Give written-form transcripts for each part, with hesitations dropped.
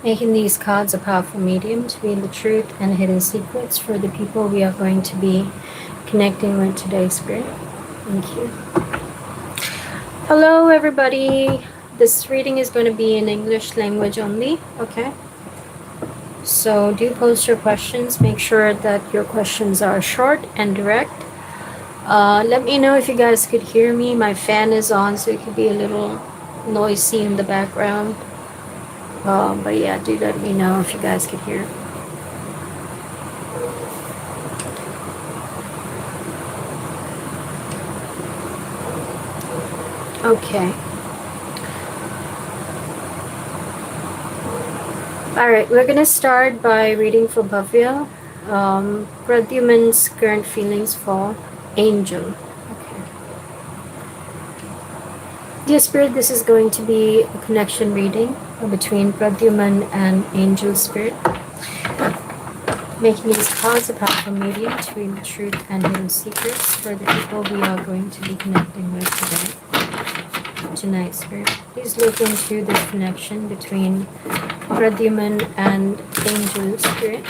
Making these cards a powerful medium to read the truth and hidden secrets for the people we are going to be connecting with today, Spirit. Thank you. Hello, everybody. This reading is going to be in English language only, okay? So do post your questions. Make sure that your questions are short and direct. Let me know if you guys could hear me. My fan is on, so it could be a little noisy in the background. But yeah, do let me know if you guys could hear. Okay. Alright, we're gonna start by reading for Bhavya. Pradyuman's current feelings for Angel. Okay. Dear Spirit, this is going to be a connection reading between Pradyuman and Angel Spirit. Making these cards a powerful medium to read the truth and hidden secrets for the people we are going to be connecting with tonight, Spirit. Please look into this connection between Pradyuman and Angel Spirit.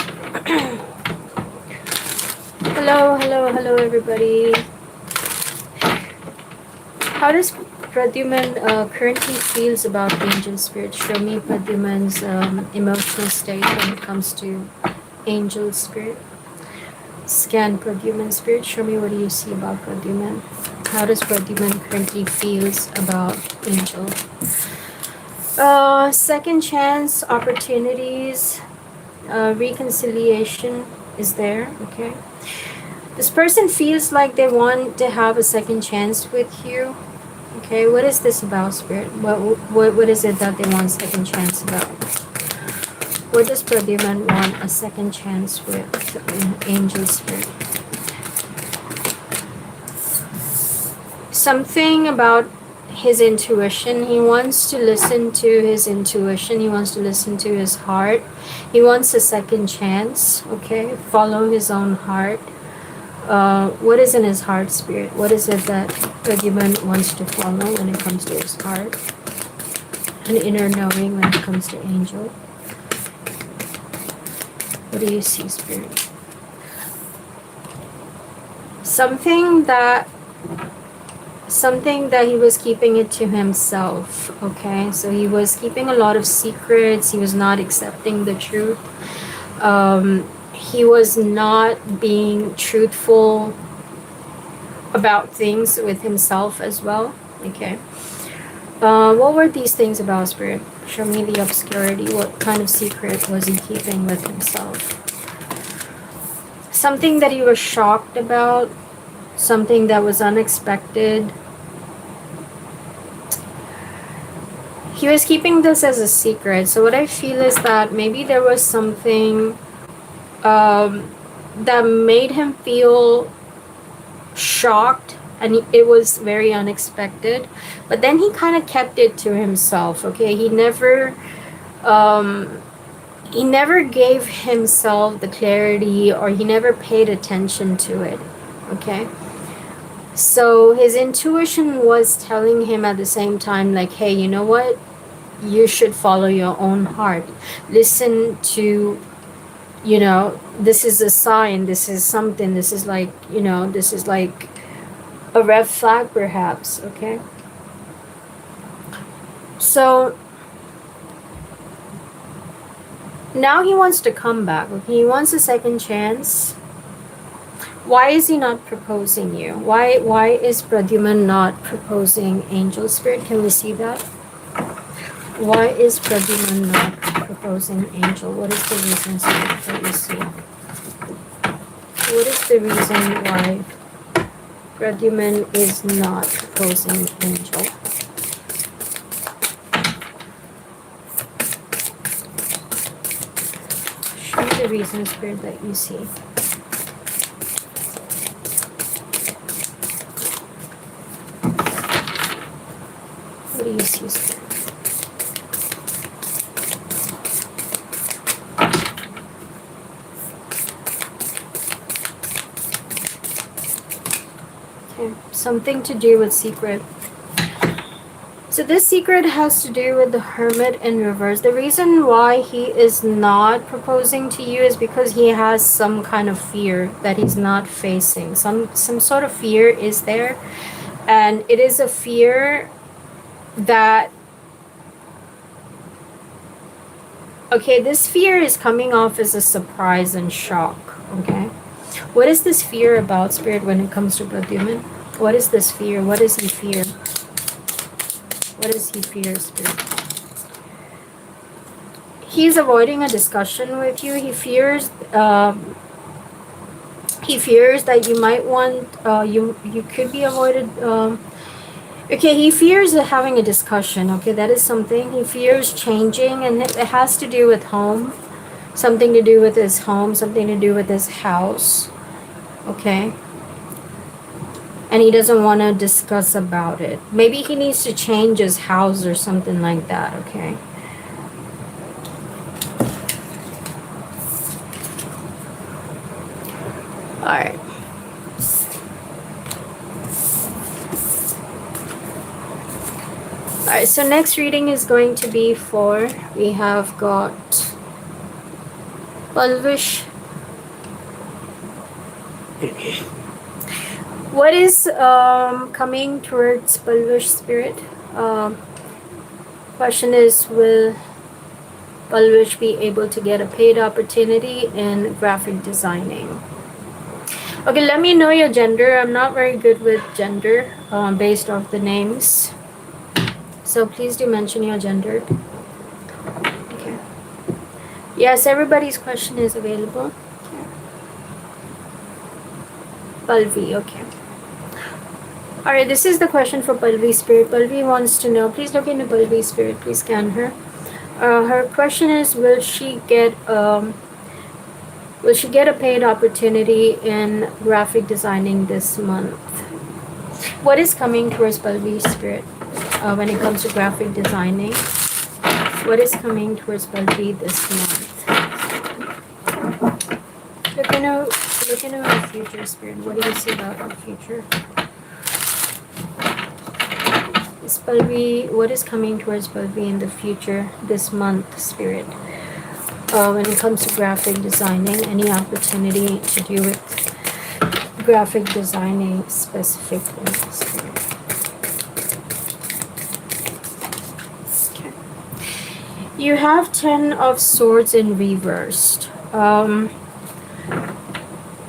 Hello, everybody. How does Pradyuman currently feels about Angel Spirit? Show me Pradyuman's emotional state when it comes to Angel Spirit. Scan Pradyuman Spirit. Show me what do you see about Pradyuman. How does Pradyuman currently feels about Angel? Second chance, opportunities, reconciliation is there, okay? This person feels like they want to have a second chance with you, okay? What is this about, Spirit? What is it that they want a second chance about? What does Pradyuman want a second chance with Angel Spirit? Something about his intuition. He wants to listen to his intuition. He wants to listen to his heart. He wants a second chance, okay? Follow his own heart. What is in his heart, Spirit? What is it that Pradyuman wants to follow when it comes to his heart? An inner knowing when it comes to Angel. What do you see, Spirit? Something that he was keeping it to himself, okay? So he was keeping a lot of secrets. He was not accepting the truth. He was not being truthful about things with himself as well, okay? What were these things about, Spirit? Show me the obscurity. What kind of secret was he keeping with himself? Something that he was shocked about, something that was unexpected. He was keeping this as a secret. So what I feel is that maybe there was something that made him feel shocked, and it was very unexpected, but then he kind of kept it to himself, okay? He never gave himself the clarity, or he never paid attention to it, okay? So his intuition was telling him at the same time, like, hey, you know what, you should follow your own heart. Listen to, you know, this is a sign, this is something, this is like, you know, this is like a red flag perhaps, okay? So now he wants to come back, okay? He wants a second chance. Why is he not proposing you? Why is Pradyuman not proposing Angel Spirit? Can we see that? Why is Pradyuman not proposing Angel? What is the reason, Spirit, that you see? What is the reason why Pradyuman is not proposing Angel? Show me the reason, Spirit, that you see. What do you see, Spirit? Okay, something to do with secret So this secret has to do with the Hermit in reverse. The reason why he is not proposing to you is because he has some kind of fear that he's not facing. Some sort of fear is there, and it is a fear that, okay, this fear is coming off as a surprise and shock. Okay, what is this fear about, Spirit, when it comes to Pradyuman? What is this fear? What does he fear? What does he fear, Spirit? He's avoiding a discussion with you. He fears that you might want, you could be avoided. Okay, he fears having a discussion. Okay, that is something. He fears changing, and it has to do with home. Something to do with his home, something to do with his house. Okay. And he doesn't want to discuss about it. Maybe he needs to change his house or something like that, okay? Alright. Alright, so next reading is going to be for, we have got Pulvish. What is coming towards Pulvish, Spirit? Question is, will Pulvish be able to get a paid opportunity in graphic designing? Okay, let me know your gender. I'm not very good with gender based off the names. So please do mention your gender. Okay. Yes, everybody's question is available. Okay. Palvi, okay. Alright, this is the question for Palvi, Spirit. Palvi wants to know, please look into Palvi, Spirit, please scan her. Her question is, will she get a paid opportunity in graphic designing this month? What is coming towards Palvi, Spirit, when it comes to graphic designing? What is coming towards Palvi this month? Look into her future, Spirit. What do you see about her future? Is Palvi, what is coming towards Palvi in the future this month, Spirit? When it comes to graphic designing, any opportunity to do with graphic designing specifically, Spirit? Okay. You have 10 of Swords in reversed.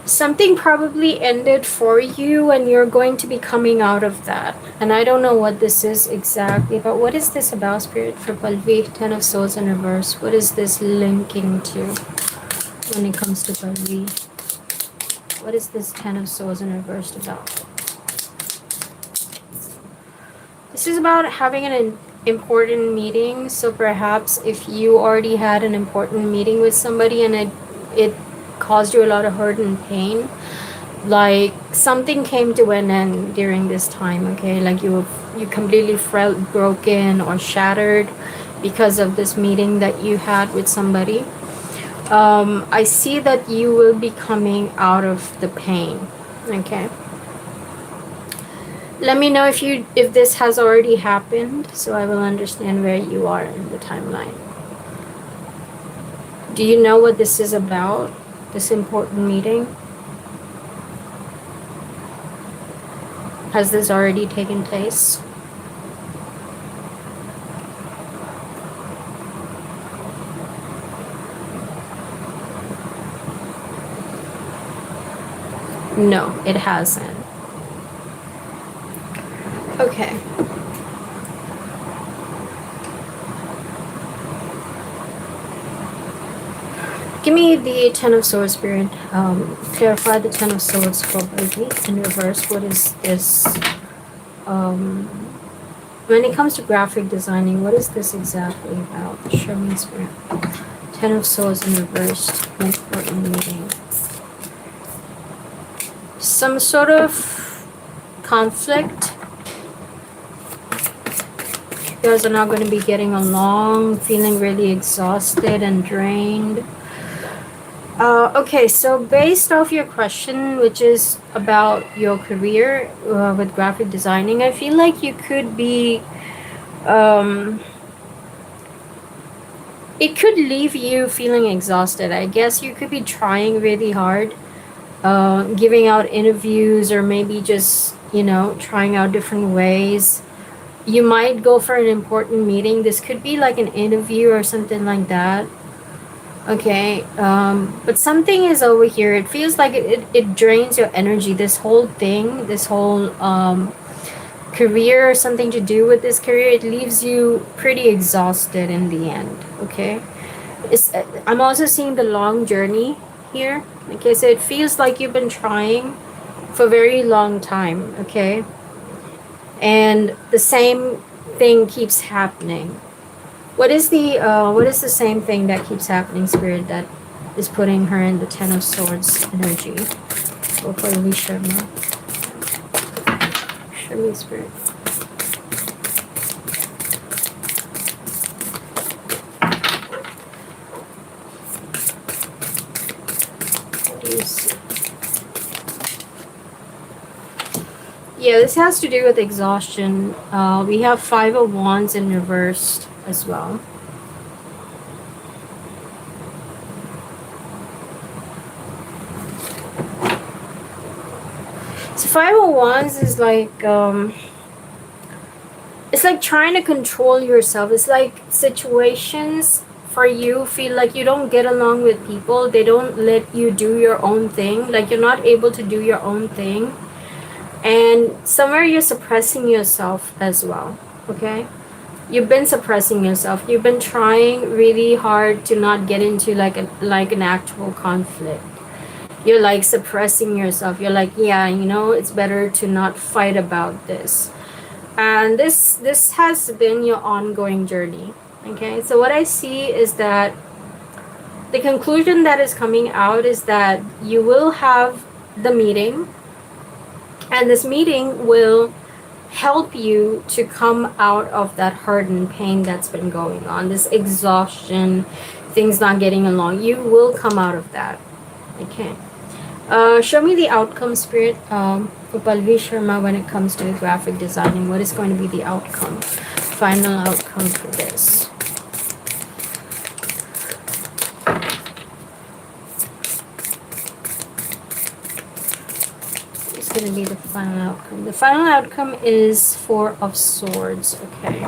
Something probably ended for you and you're going to be coming out of that. And I don't know what this is exactly, but what is this about, Spirit, for Palvi? 10 of Swords in reverse. What is this linking to when it comes to Palvi? What is this 10 of Swords in reverse about? This is about having an important meeting. So perhaps if you already had an important meeting with somebody and it caused you a lot of hurt and pain, like something came to an end during this time, okay? Like you completely felt broken or shattered because of this meeting that you had with somebody. I see that you will be coming out of the pain, okay? Let me know if this has already happened, so I will understand where you are in the timeline. Do you know what this is about? This important meeting? Has this already taken place? No, it hasn't. Okay. Give me the 10 of Swords, Spirit. Clarify the 10 of Swords for Palvi in reverse. What is this? When it comes to graphic designing, what is this exactly about? Show me, Spirit. 10 of Swords in reverse. Important meeting. Some sort of conflict. You guys are not going to be getting along, feeling really exhausted and drained. Okay, so based off your question, which is about your career with graphic designing, I feel like you could be um, it could leave you feeling exhausted. I guess you could be trying really hard, giving out interviews, or maybe just, trying out different ways. You might go for an important meeting. This could be like an interview or something like that. Okay, but something is over here. It feels like it drains your energy. This whole thing, this whole career, or something to do with this career, it leaves you pretty exhausted in the end. Okay, I'm also seeing the long journey here. Okay, so it feels like you've been trying for a very long time. Okay, and the same thing keeps happening. What is the same thing that keeps happening, Spirit, that is putting her in the Ten of Swords energy? Or for Sharma. Show me, Spirit. What do you see? Yeah, this has to do with exhaustion. We have Five of Wands in reversed as well. So Five of Wands is like, it's like trying to control yourself. It's like situations for you feel like you don't get along with people. They don't let you do your own thing. Like you're not able to do your own thing. And somewhere you're suppressing yourself as well. Okay? You've been suppressing yourself. You've been trying really hard to not get into like an actual conflict. You're like suppressing yourself. You're like, yeah, it's better to not fight about this. And this has been your ongoing journey. Okay, so what I see is that the conclusion that is coming out is that you will have the meeting, and this meeting will help you to come out of that hurt and pain that's been going on, this exhaustion, things not getting along. You will come out of that. Okay. Show me the outcome, Spirit, for Palvi Sharma when it comes to graphic designing. What is going to be the outcome, final outcome for this? It's going to be the final outcome. The final outcome is Four of Swords. Okay.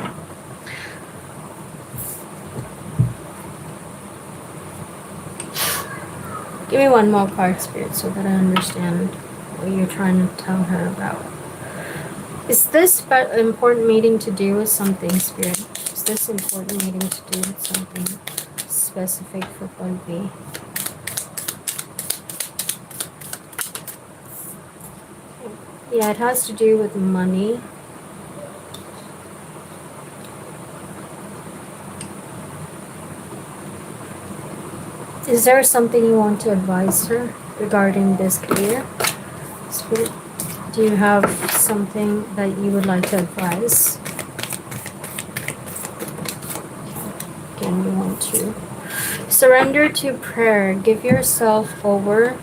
Give me one more card, Spirit, so that I understand what you're trying to tell her about. Is this important meeting to do with something, Spirit? Is this important meeting to do with something specific for Palvi? Yeah, it has to do with money. Is there something you want to advise her regarding this career? Spirit, do you have something that you would like to advise? Again, you want to surrender to prayer. Give yourself over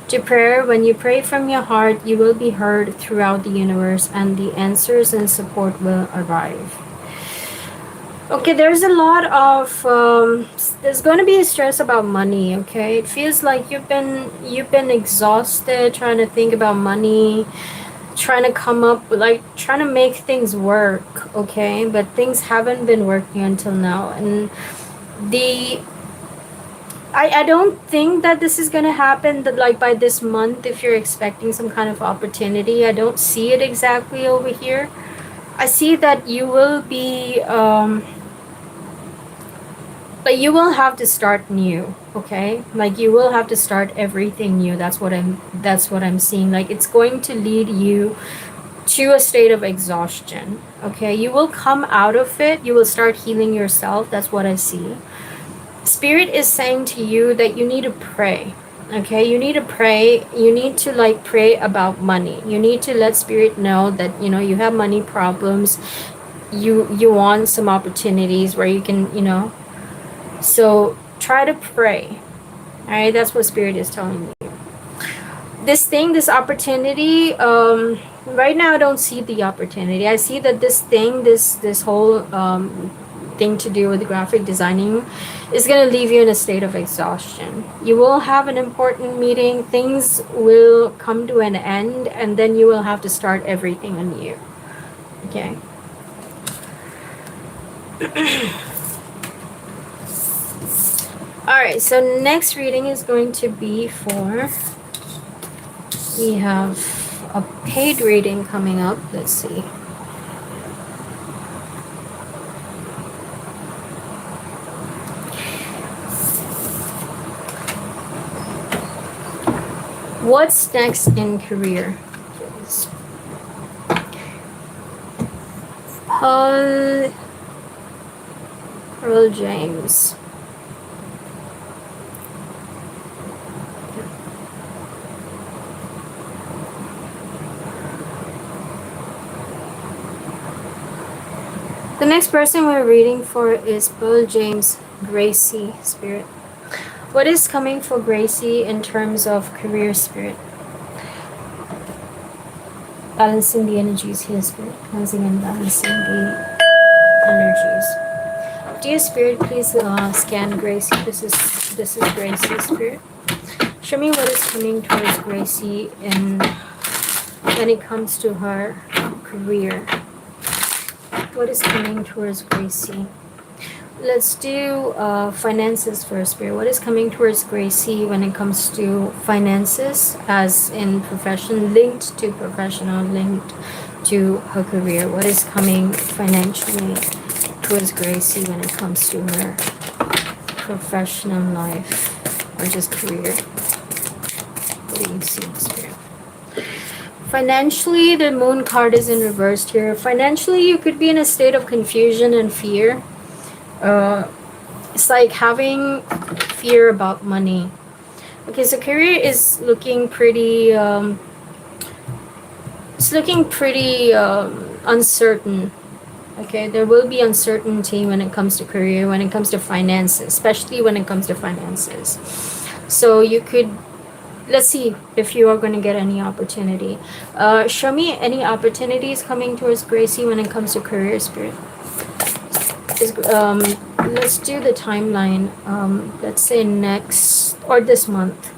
to prayer. When you pray from your heart, you will be heard throughout the universe, and the answers and support will arrive. Okay, there's a lot of there's going to be a stress about money. Okay, it feels like you've been exhausted trying to think about money, trying to come up with, like, trying to make things work. Okay, but things haven't been working until now, and I don't think that this is going to happen that, like, by this month. If you're expecting some kind of opportunity, I don't see it exactly over here. I see that you will be but you will have to start new. Okay, like you will have to start everything new. That's what I'm seeing. Like it's going to lead you to a state of exhaustion. Okay, you will come out of it. You will start healing yourself. That's what I see. Spirit is saying to you that you need to pray. Okay, you need to pray. You need to like pray about money. You need to let Spirit know that you have money problems. You want some opportunities where you can so try to pray. All right, that's what Spirit is telling you. this opportunity, right now I don't see the opportunity. I see that this whole thing to do with graphic designing is going to leave you in a state of exhaustion. You will have an important meeting, things will come to an end, and then you will have to start everything anew. Okay. Alright, so next reading is going to be for, we have a paid reading coming up. Let's see. What's next in career? Pearl James. The next person we're reading for is Pearl James Gracie Spirit. What is coming for Gracie in terms of career, Spirit? Balancing the energies here, Spirit. Cleansing and balancing the energies. Dear Spirit, please scan Gracie. This is Gracie, Spirit. Show me what is coming towards Gracie when it comes to her career. What is coming towards Gracie? Let's do finances first, Spirit. What is coming towards Gracie when it comes to finances, as in profession, linked to professional, linked to her career? What is coming financially towards Gracie when it comes to her professional life or just career? What do you see, Spirit? Financially, the moon card is in reversed here. Financially, you could be in a state of confusion and fear. It's like having fear about money. Okay, so career is looking pretty uncertain. Okay, there will be uncertainty when it comes to career, when it comes to finances, especially when it comes to finances. So you could, let's see if you are going to get any opportunity. Show me any opportunities coming towards Gracie when it comes to career, Spirit. Let's do the timeline. Let's say next or this month.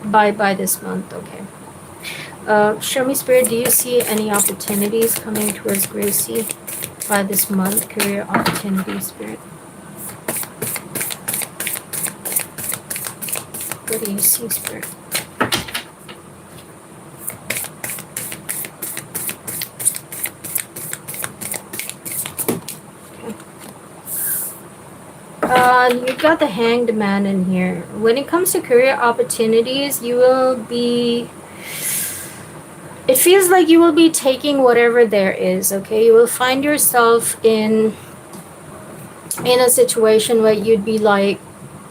By this month, okay. Show me, Spirit, do you see any opportunities coming towards Gracie by this month? Career opportunities, Spirit. What do you see, Spirit? You got the Hanged Man in here. When it comes to career opportunities, you will be, it feels like you will be taking whatever there is, okay? You will find yourself in a situation where you'd be like,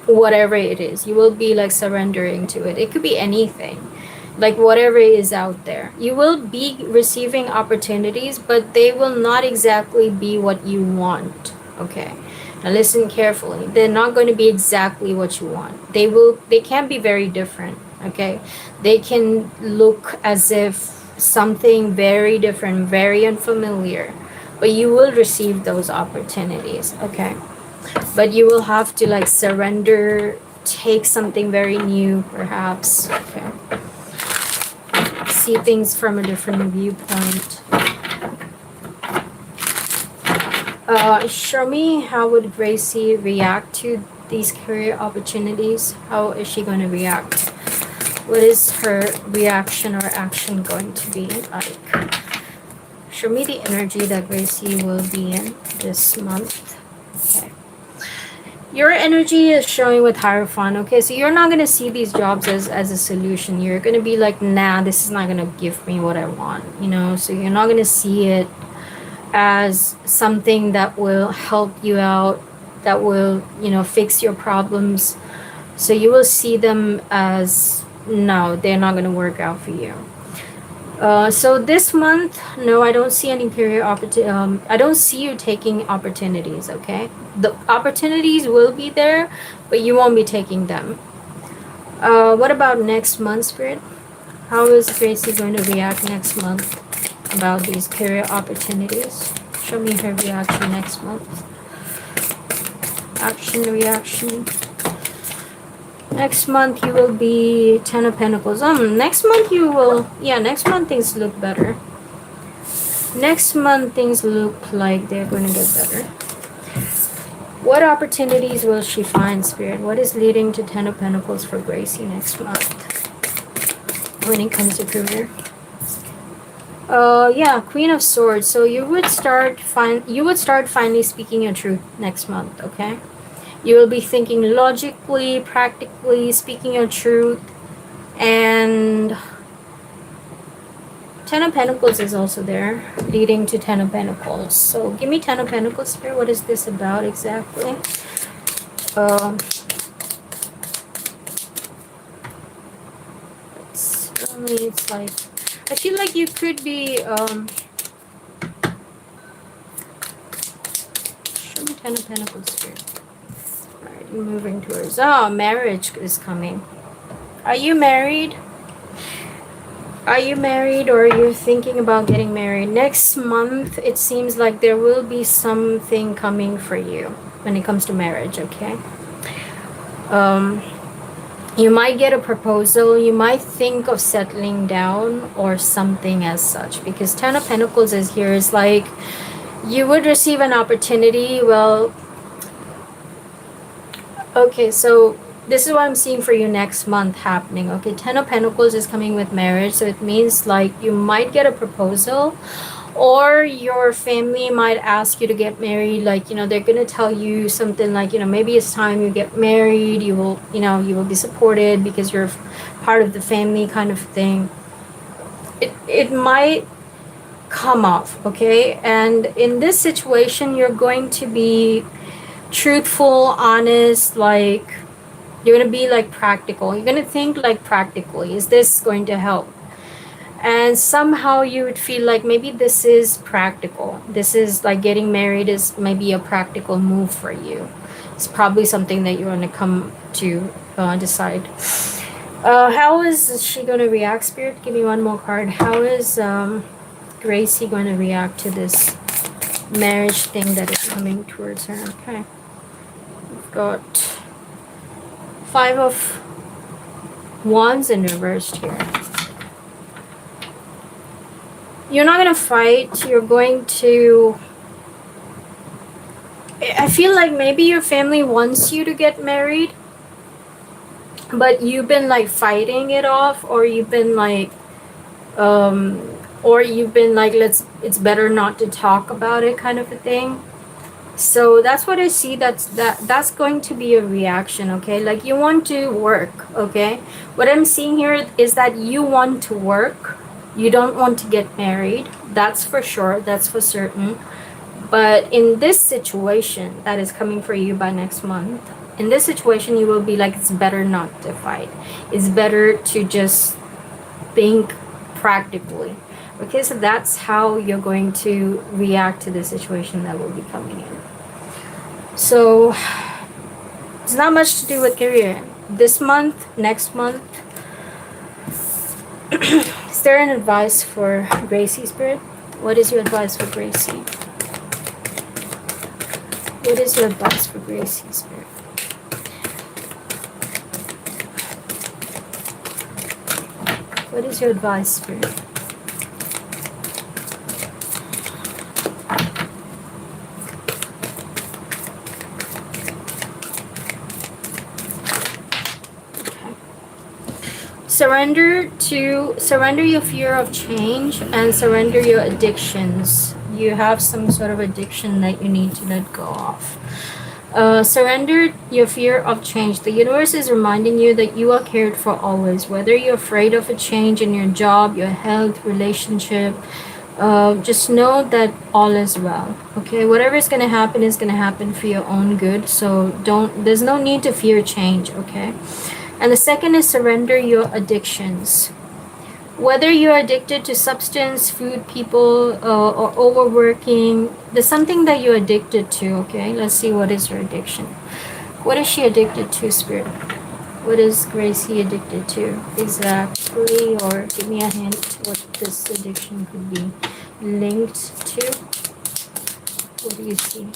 whatever it is, you will be like surrendering to it. It could be anything, like whatever is out there. You will be receiving opportunities, but they will not exactly be what you want, okay? Now listen carefully. They're not going to be exactly what you want. They can be very different, okay? They can look as if something very different, very unfamiliar, but you will receive those opportunities, okay? But you will have to like surrender, take something very new, perhaps, okay? See things from a different viewpoint. Show me how would Gracie react to these career opportunities. How is she going to react? What is her reaction or action going to be like? Show me the energy that Gracie will be in this month. Okay. Your energy is showing with Hierophant. Okay, so you're not going to see these jobs as a solution. You're going to be like, nah, this is not going to give me what I want, you know? So you're not going to see it as something that will help you out, that will, you know, fix your problems. So you will see them as, no, they're not going to work out for you. So this month, no, I don't see any career opportunity. I don't see you taking opportunities, okay? The opportunities will be there, but you won't be taking them. What about next month, Spirit? How is Gracie going to react next month about these career opportunities? Show me her reaction next month. Action, reaction. Next month you will be 10 of Pentacles. Next month you will, yeah, next month things look better. Next month things look like they're going to get better. What opportunities will she find, Spirit? What is leading to 10 of Pentacles for Gracie next month when it comes to career? Yeah, Queen of Swords. So you would start finally speaking your truth next month, okay? You will be thinking logically, practically, speaking your truth. And 10 of Pentacles is also there, leading to 10 of Pentacles. So give me 10 of Pentacles, Spirit. What is this about exactly? It's like, I feel like you could be, show me 10 of Pentacles, Spirit. Alright, moving towards, marriage is coming. Are you married? Are you married, or are you thinking about getting married? Next month, it seems like there will be something coming for you when it comes to marriage, okay? You might get a proposal. You might think of settling down or something as such, because 10 of Pentacles is here. Is like you would receive an opportunity. Well, okay, so this is what I'm seeing for you next month happening. Okay, 10 of Pentacles is coming with marriage. So it means like you might get a proposal, or your family might ask you to get married. Like, you know, they're going to tell you something like, you know, maybe it's time you get married. You will, you know, you will be supported because you're part of the family kind of thing. It might come off, okay? And in this situation, you're going to be truthful, honest, like you're going to be like practical. You're going to think like practically, is this going to help? And somehow you would feel like maybe this is practical. This is like getting married is maybe a practical move for you. It's probably something that you're going to come to decide. How is she going to react, Spirit? Give me one more card. How is Gracie going to react to this marriage thing that is coming towards her? Okay. We've got 5 of Wands in reversed here. You're not going to fight. You're going to... I feel like maybe your family wants you to get married, but you've been like fighting it off, or you've been like it's better not to talk about it kind of a thing. So that's what I see. That's going to be a reaction, okay? Like you want to work, okay? What I'm seeing here is that you want to work. You don't want to get married. That's for sure. That's for certain. But in this situation that is coming for you by next month, in this situation, you will be like, it's better not to fight. It's better to just think practically. Okay, so that's how you're going to react to the situation that will be coming in. So, it's not much to do with career. This month, next month, is there an advice for Gracie, Spirit? What is your advice for Gracie? What is your advice for Gracie, Spirit? What is your advice, Spirit? Surrender your fear of change and surrender your addictions. You have some sort of addiction that you need to let go of. Surrender your fear of change. The universe is reminding you that you are cared for always. Whether you're afraid of a change in your job, your health, relationship, just know that all is well. Okay, whatever is going to happen for your own good. So there's no need to fear change. Okay. And the second is surrender your addictions. Whether you're addicted to substance, food, people, or overworking, there's something that you're addicted to, okay? Let's see, what is your addiction? What is she addicted to, Spirit? What is Gracie addicted to exactly? Or give me a hint what this addiction could be linked to. What do you see?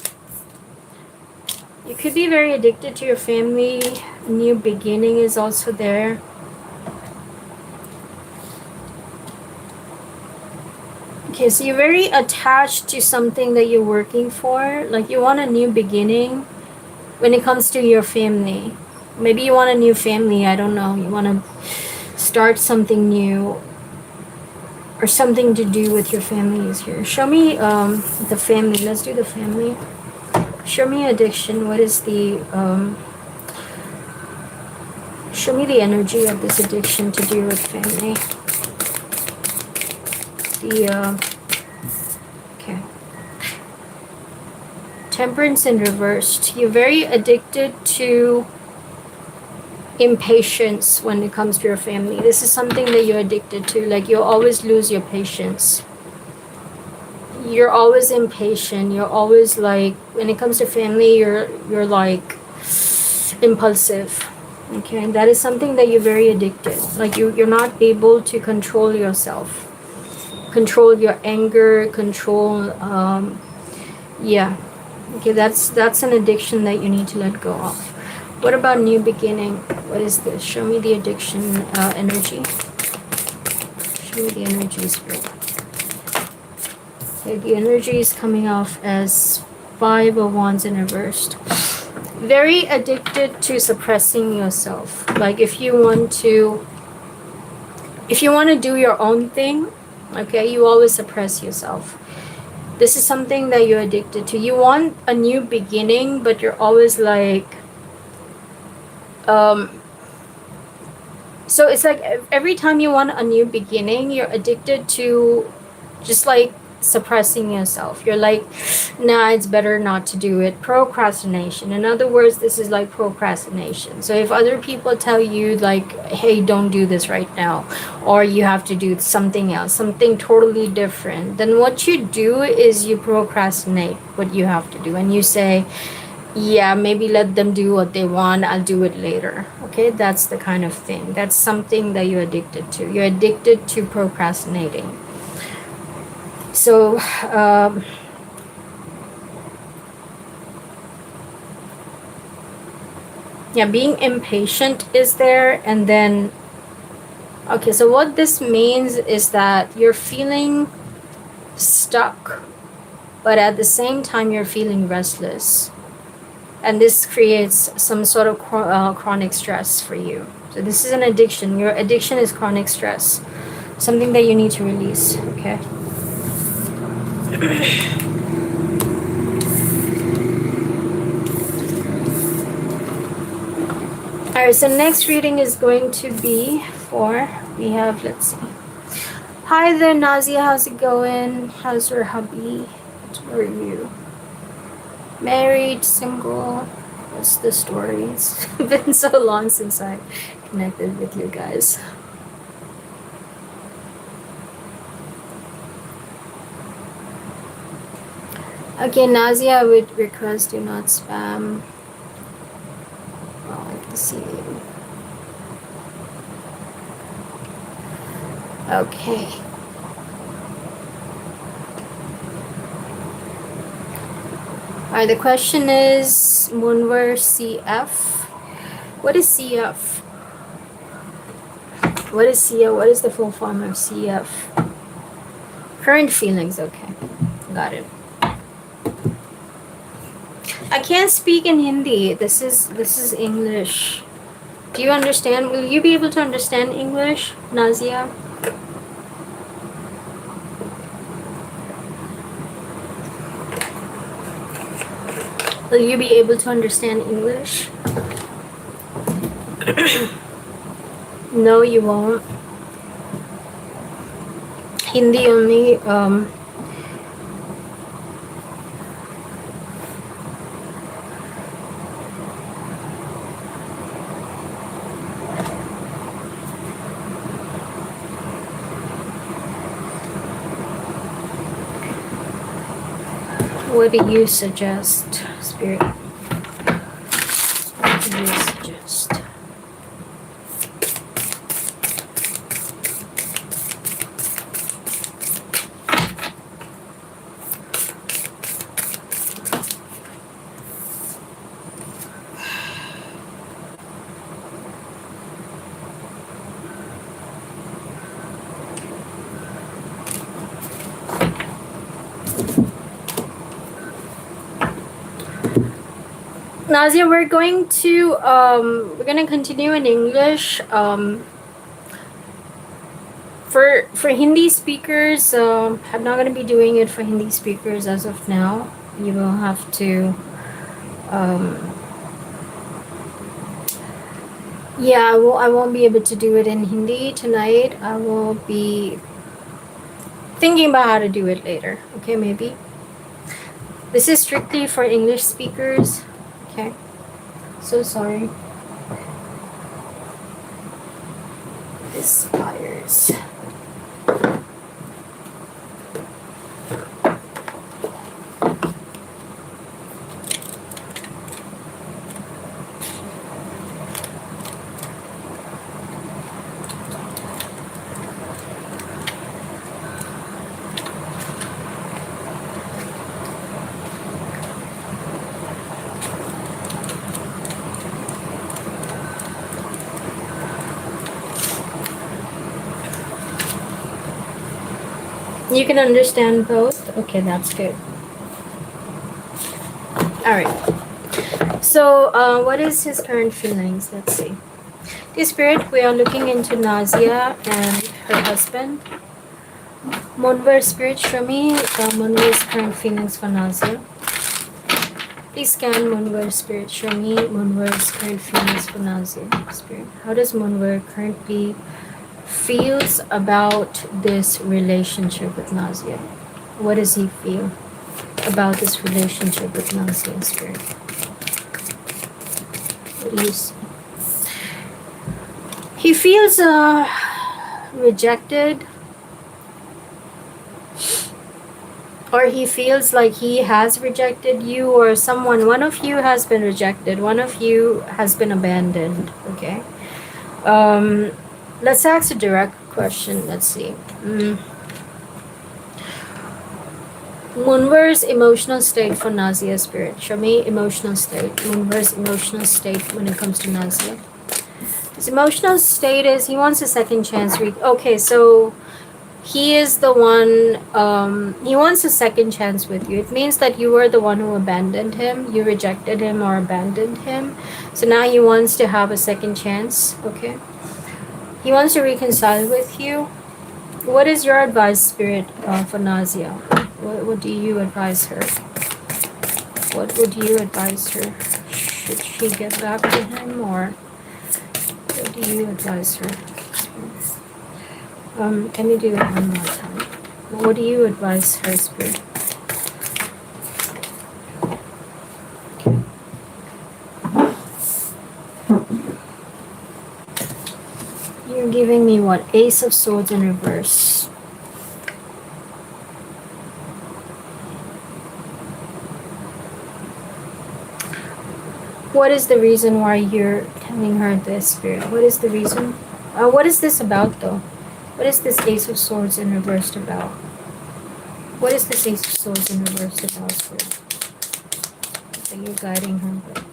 You could be very addicted to your family. New beginning is also there. Okay, so you're very attached to something that you're working for. Like you want a new beginning when it comes to your family. Maybe you want a new family, I don't know. You want to start something new or something to do with your family is here. Show me the family. Let's do the family. Show me addiction. What is the show me the energy of this addiction to do with family. The okay. Temperance in reversed. You're very addicted to impatience when it comes to your family. This is something that you're addicted to. Like you'll always lose your patience. You're always impatient. You're always like, when it comes to family, you're like impulsive. Okay, that is something that you're very addicted. Like you're not able to control yourself, control your anger, control yeah. Okay, that's an addiction that you need to let go of. What about new beginning? What is this? Show me the addiction energy. Show me the energy, spirit. Okay, the energy is coming off as 5 of Wands in reversed. Very addicted to suppressing yourself. Like if you want to do your own thing, okay, you always suppress yourself. This is something that you're addicted to. You want a new beginning, but you're always like so it's like every time you want a new beginning, you're addicted to just like suppressing yourself. You're like, nah, it's better not to do it. Procrastination. In other words, this is like procrastination. So if other people tell you like, hey, don't do this right now, or you have to do something else, something totally different, then what you do is you procrastinate what you have to do, and you say, yeah, maybe let them do what they want, I'll do it later. Okay, that's the kind of thing. That's something that you're addicted to. You're addicted to procrastinating. So yeah, being impatient is there. And then okay, so what this means is that you're feeling stuck, but at the same time you're feeling restless, and this creates some sort of chronic stress for you. So this is an addiction. Your addiction is chronic stress, something that you need to release. Okay. Alright, so next reading is going to be for, we have, let's see. Hi there, Nazia, how's it going? How's your hubby? Where are you? Married, single? What's the story? It's been so long since I connected with you guys. Okay, Nazia, I would request do not spam. Oh, I can see you. Okay. Alright, the question is Moonware CF. What is CF? What is CF? What is the full form of CF? Current feelings, okay. Got it. I can't speak in Hindi. This is English. Do you understand? Will you be able to understand English, Nazia? Will you be able to understand English? No, you won't. Hindi only. What do you suggest, Spirit? What do you suggest? Nazia, we're gonna continue in English. For Hindi speakers, I'm not gonna be doing it for Hindi speakers as of now. You will have to, um, yeah, I won't be able to do it in Hindi tonight. I will be thinking about how to do it later. Okay, maybe. This is strictly for English speakers. Okay. So sorry. This fires. You can understand both? Okay, that's good. Alright. So, what is his current feelings? Let's see. The spirit, we are looking into Nazia and her husband. Monver spirit, show me Monver's current feelings for Nazia. Please scan Monver spirit, show me Monver's current feelings for Nazia. Spirit, how does Monver currently feels about this relationship with Nazia? What does he feel about this relationship with Nazia, spirit? What do you see? He feels rejected, or he feels like he has rejected you, or one of you has been rejected, one of you has been abandoned. Okay. Let's ask a direct question. Let's see. Munver's emotional state for Nazia, spirit. Show me emotional state. Munver's emotional state when it comes to Nazia. His emotional state is he wants a second chance. Okay, so he is the one, he wants a second chance with you. It means that you were the one who abandoned him. You rejected him or abandoned him. So now he wants to have a second chance. Okay. He wants to reconcile with you. What is your advice, spirit, for Nazia? What do you advise her? What would you advise her? Should she get back to him, or what do you advise her? Can you do it one more time? What do you advise her, spirit? You're giving me what? Ace of Swords in reverse. What is the reason why you're telling her this, spirit? What is the reason? What is this about, though? What is this Ace of Swords in reverse about? What is this Ace of Swords in reverse about, spirit? That you're guiding her with?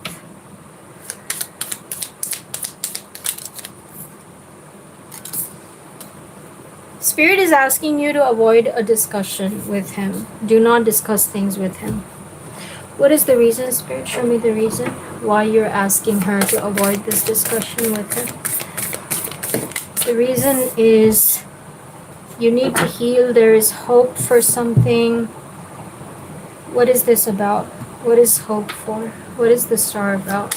Spirit is asking you to avoid a discussion with him. Do not discuss things with him. What is the reason, Spirit? Show me the reason why you're asking her to avoid this discussion with him. The reason is you need to heal. There is hope for something. What is this about? What is hope for? What is the star about?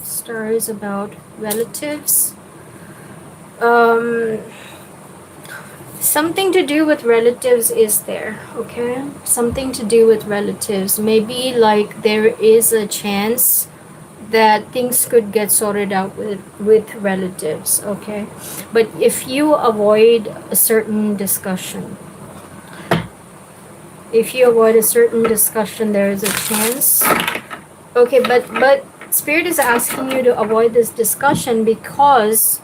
Star is about relatives. Something to do with relatives is there, okay? Something to do with relatives. Maybe like there is a chance that things could get sorted out with relatives, okay? But if you avoid a certain discussion, there is a chance. Okay, but Spirit is asking you to avoid this discussion because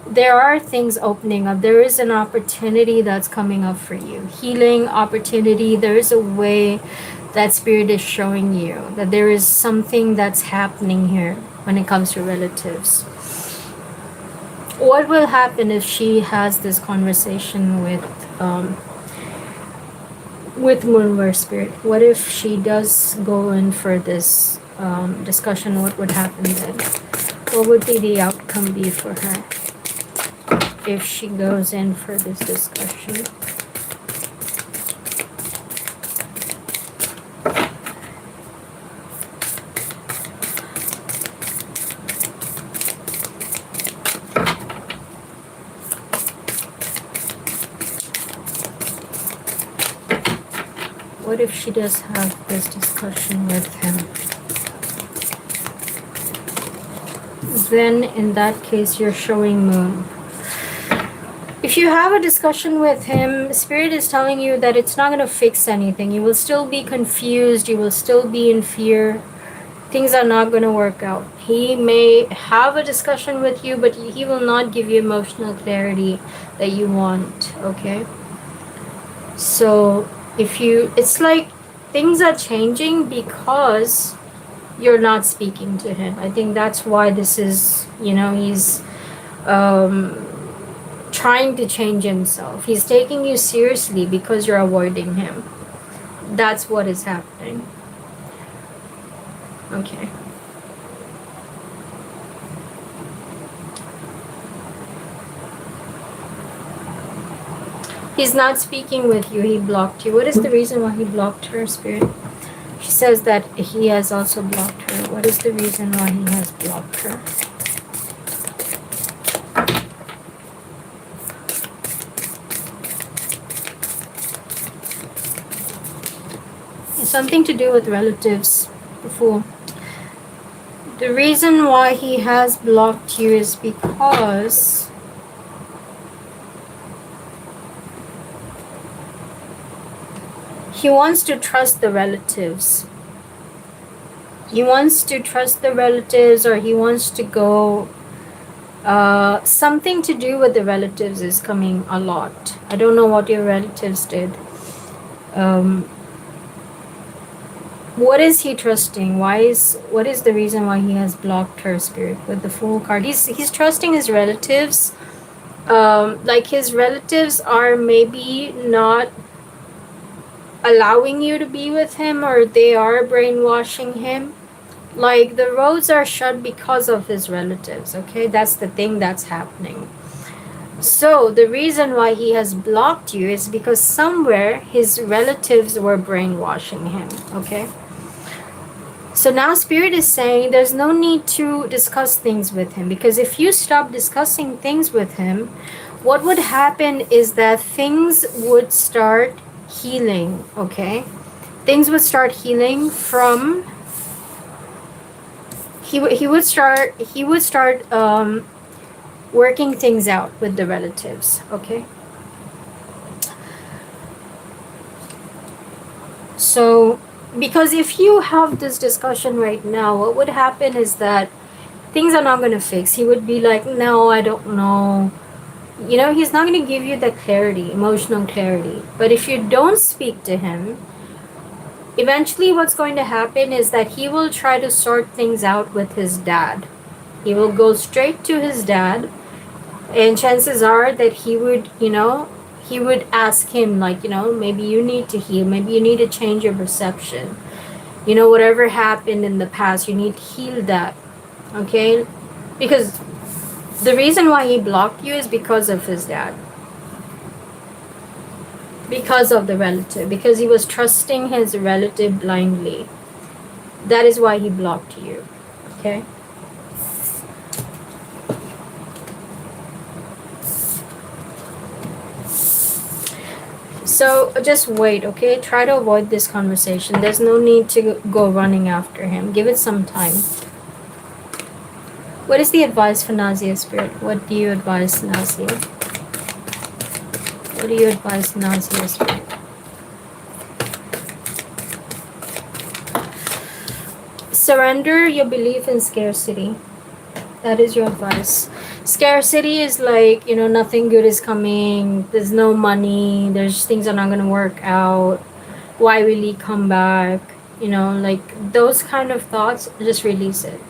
there are things opening up. There is an opportunity that's coming up for you. Healing opportunity. There is a way that Spirit is showing you that there is something that's happening here when it comes to relatives. What will happen if she has this conversation with with Moonware Spirit, what if she does go in for this discussion? What would happen then? What would be the outcome be for her if she goes in for this discussion? What if she does have this discussion with him? Then in that case, you're showing Moon. If you have a discussion with him, Spirit is telling you that it's not going to fix anything. You will still be confused. You will still be in fear. Things are not going to work out. He may have a discussion with you, but he will not give you emotional clarity that you want, okay? So it's like things are changing because you're not speaking to him. I think that's why this is, he's trying to change himself. He's taking you seriously because you're avoiding him. That's what is happening. Okay. He's not speaking with you. He blocked you. What is the reason why he blocked her, Spirit? She says that he has also blocked her. What is the reason why he has blocked her? It's something to do with relatives. The Fool. The reason why he has blocked you is because he wants to trust the relatives. He wants to trust the relatives, or he wants to go. Something to do with the relatives is coming a lot. I don't know what your relatives did. What is he trusting? What is the reason why he has blocked her, Spirit, with the Fool card? He's trusting his relatives. Like his relatives are maybe not allowing you to be with him, or they are brainwashing him. Like the roads are shut because of his relatives, okay? That's the thing that's happening. So the reason why he has blocked you is because somewhere his relatives were brainwashing him, okay? So now Spirit is saying there's no need to discuss things with him, because if you stop discussing things with him, what would happen is that things would start healing, okay? Things would start healing from he would start working things out with the relatives, okay? So because if you have this discussion right now, what would happen is that things are not going to fix. He would be like, no, I don't know. He's not going to give you the clarity, emotional clarity. But if you don't speak to him, eventually what's going to happen is that he will try to sort things out with his dad. He will go straight to his dad, and chances are that he would ask him, like, maybe you need to heal, maybe you need to change your perception. Whatever happened in the past, you need to heal that, okay? Because the reason why he blocked you is because of his dad. Because of the relative. Because he was trusting his relative blindly. That is why he blocked you. Okay? So just wait, okay? Try to avoid this conversation. There's no need to go running after him. Give it some time. What is the advice for Nazia, Spirit? What do you advise Nazia? What do you advise Nazia, Spirit? Surrender your belief in scarcity. That is your advice. Scarcity is like, nothing good is coming. There's no money. There's things are not going to work out. Why will he come back? Like those kind of thoughts, just release it.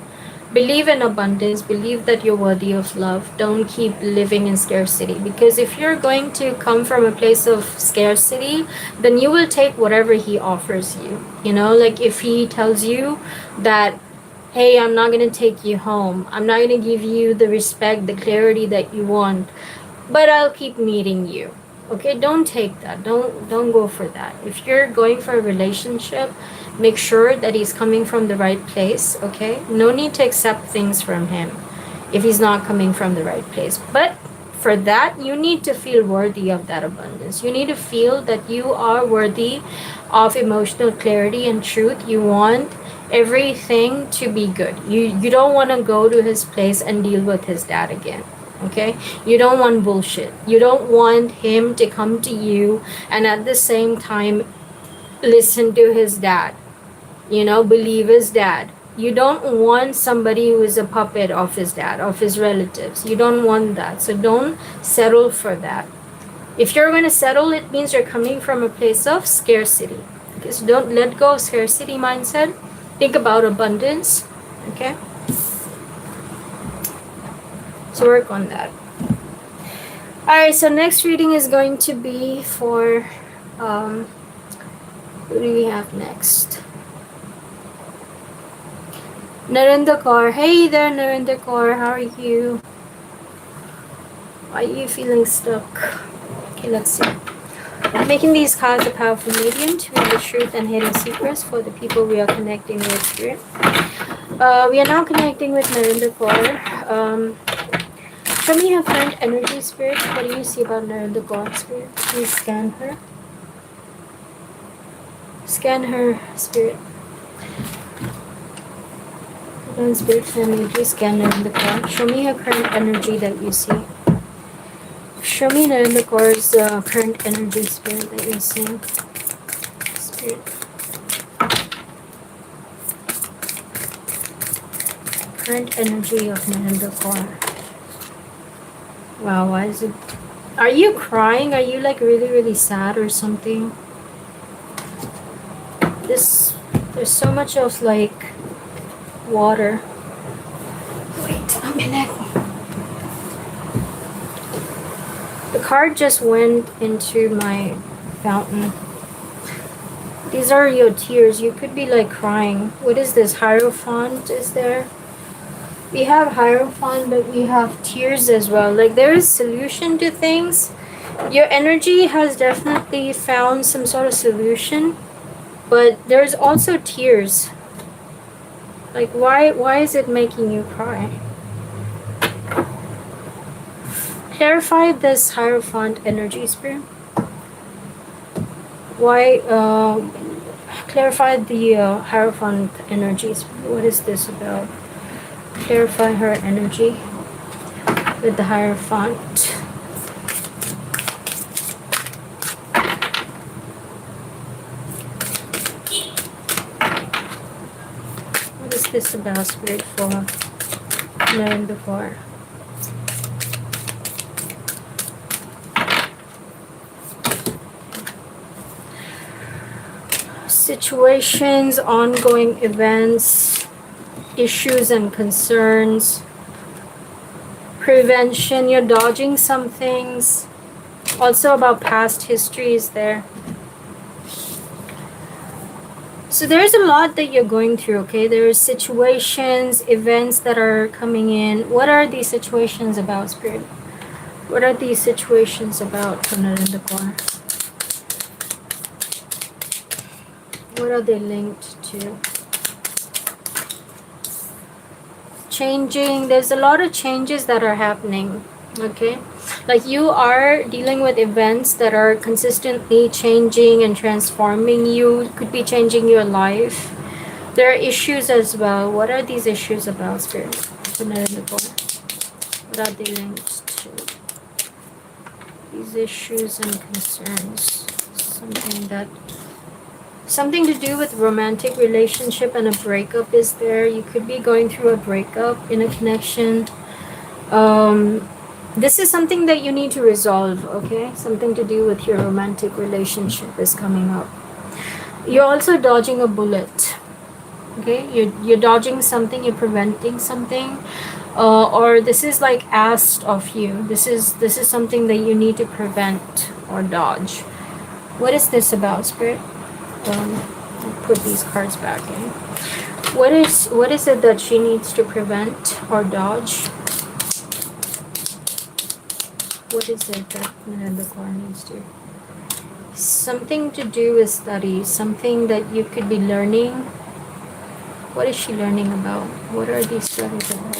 Believe in abundance, believe that you're worthy of love. Don't keep living in scarcity, because if you're going to come from a place of scarcity, then you will take whatever he offers you. You know, like if he tells you that, hey, I'm not going to take you home, I'm not going to give you the respect, the clarity that you want, but I'll keep meeting you. Okay, don't take that. Don't go for that. If you're going for a relationship, make sure that he's coming from the right place. Okay, no need to accept things from him if he's not coming from the right place. But for that, you need to feel worthy of that abundance. You need to feel that you are worthy of emotional clarity and truth. You want everything to be good. You don't want to go to his place and deal with his dad again. Okay, you don't want bullshit. You don't want him to come to you and at the same time listen to his dad, you know, believe his dad. You don't want somebody who is a puppet of his dad, of his relatives. You don't want that. So don't settle for that. If you're going to settle, it means you're coming from a place of scarcity. Because don't let go of scarcity mindset. Think about abundance. Okay, so work on that. Alright, so next reading is going to be for who do we have next? Narendra Kaur. Hey there, Narendra Kaur. How are you? Why are you feeling stuck? Okay, let's see. Making these cards a powerful medium to read the truth and hidden secrets for the people we are connecting with here. We are now connecting with Narendra Kaur. Show me her current energy, spirit. What do you see about Narendra Kaur, spirit? Please scan her. Scan her, spirit. Divine spirit family, please scan Narendra Kaur. Show me her current energy that you see. Show me Narendra Kaur's current energy, spirit, that you're seeing. Spirit. Current energy of Narendra Kaur. Wow, why is it? Are you crying? Are you like really, really sad or something? There's so much of like water. Wait a minute. The card just went into my fountain. These are your tears. You could be like crying. What is this? Hierophant is there? We have Hierophant, but we have tears as well. Like there is solution to things. Your energy has definitely found some sort of solution, but there's also tears. Like why is it making you cry? Clarify this Hierophant energy, spirit. Why clarify the Hierophant energy, spirit. What is this about? Clarify her energy with the Hierophant. What is this about, spirit, for Narendra Kaur? Situations, ongoing events, issues and concerns, prevention. You're dodging some things. Also about past histories there. So there's a lot that you're going through, okay? There's situations, events that are coming in. What are these situations about, spirit? What are these situations about for Narendra Kaur? What are they linked to? Changing. There's a lot of changes that are happening, okay? Like you are dealing with events that are consistently changing and transforming you. It could be changing your life. There are issues as well. What are these issues about, spirit? What are they linked to? These issues and concerns. Something to do with romantic relationship and a breakup is there. You could be going through a breakup in a connection. This is something that you need to resolve, okay? Something to do with your romantic relationship is coming up. You're also dodging a bullet. Okay, you're dodging something, you're preventing something, or this is like asked of you. This is something that you need to prevent or dodge. What is this about, Spirit? I'll put these cards back in. What is it that she needs to prevent or dodge? What is it that the card needs to? Something to do with study, something that you could be learning. What is she learning about? What are these studies about?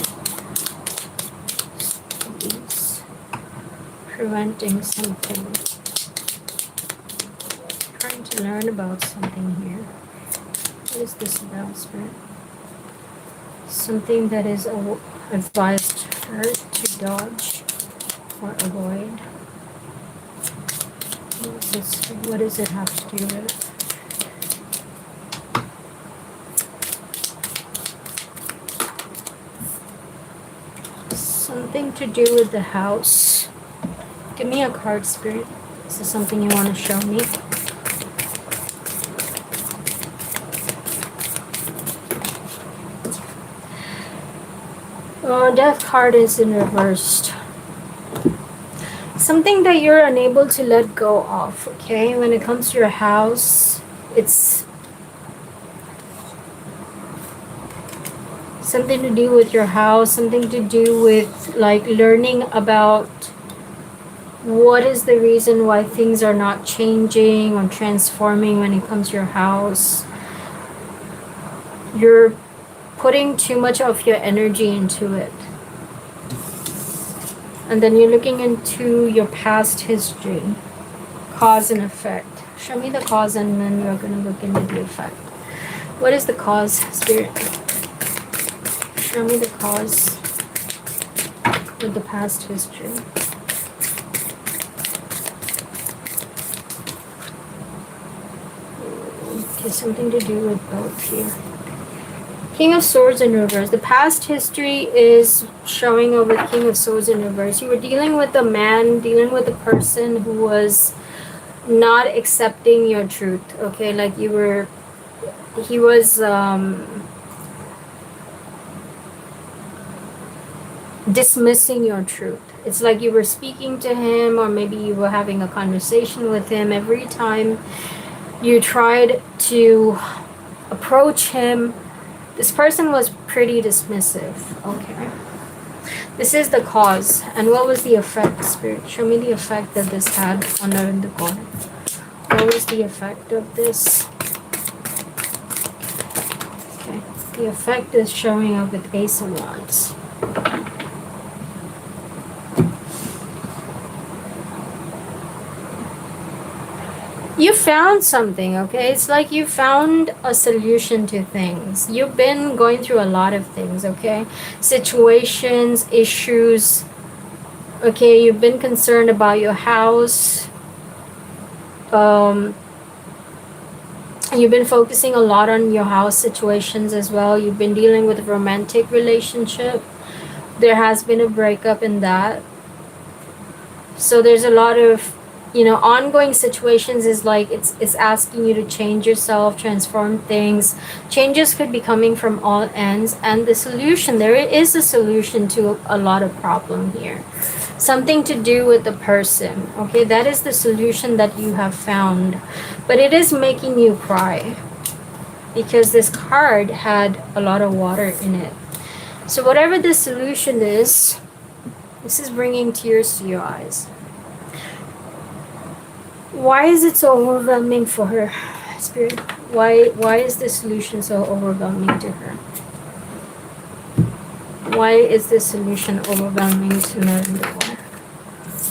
Studies. Preventing something. Trying to learn about something here. What is this about, Spirit? Something that is advised her to dodge or avoid. What does it have to do with? Something to do with the house. Give me a card, Spirit. This is something you want to show me. Oh, Death card is in reversed. Something that you're unable to let go of, okay? When it comes to your house, it's something to do with your house, something to do with like learning about what is the reason why things are not changing or transforming when it comes to your house. You're putting too much of your energy into it. And then you're looking into your past history, cause and effect. Show me the cause and then we're going to look into the effect. What is the cause, Spirit? Show me the cause with the past history. Okay, something to do with both here. King of Swords in reverse. The past history is showing up with King of Swords in reverse. You were dealing with a man, dealing with a person who was not accepting your truth. Okay, like he was dismissing your truth. It's like you were speaking to him, or maybe you were having a conversation with him. Every time you tried to approach him, this person was pretty dismissive. Okay. This is the cause. And what was the effect, Spirit? Show me the effect that this had on her in the corner. What was the effect of this? Okay. The effect is showing up with Ace of Wands. You found something, okay? It's like you found a solution to things. You've been going through a lot of things, okay? Situations, issues, okay? You've been concerned about your house. You've been focusing a lot on your house situations as well. You've been dealing with a romantic relationship. There has been a breakup in that. So there's a lot of ongoing situations. Is like it's asking you to change yourself, transform things. Changes could be coming from all ends, and the solution, there is a solution to a lot of problem here. Something to do with the person, okay? That is the solution that you have found, but it is making you cry because this card had a lot of water in it. So whatever the solution is, this is bringing tears to your eyes. Why is it so overwhelming for her, Spirit? Why is this solution so overwhelming to her? Why is this solution overwhelming to her?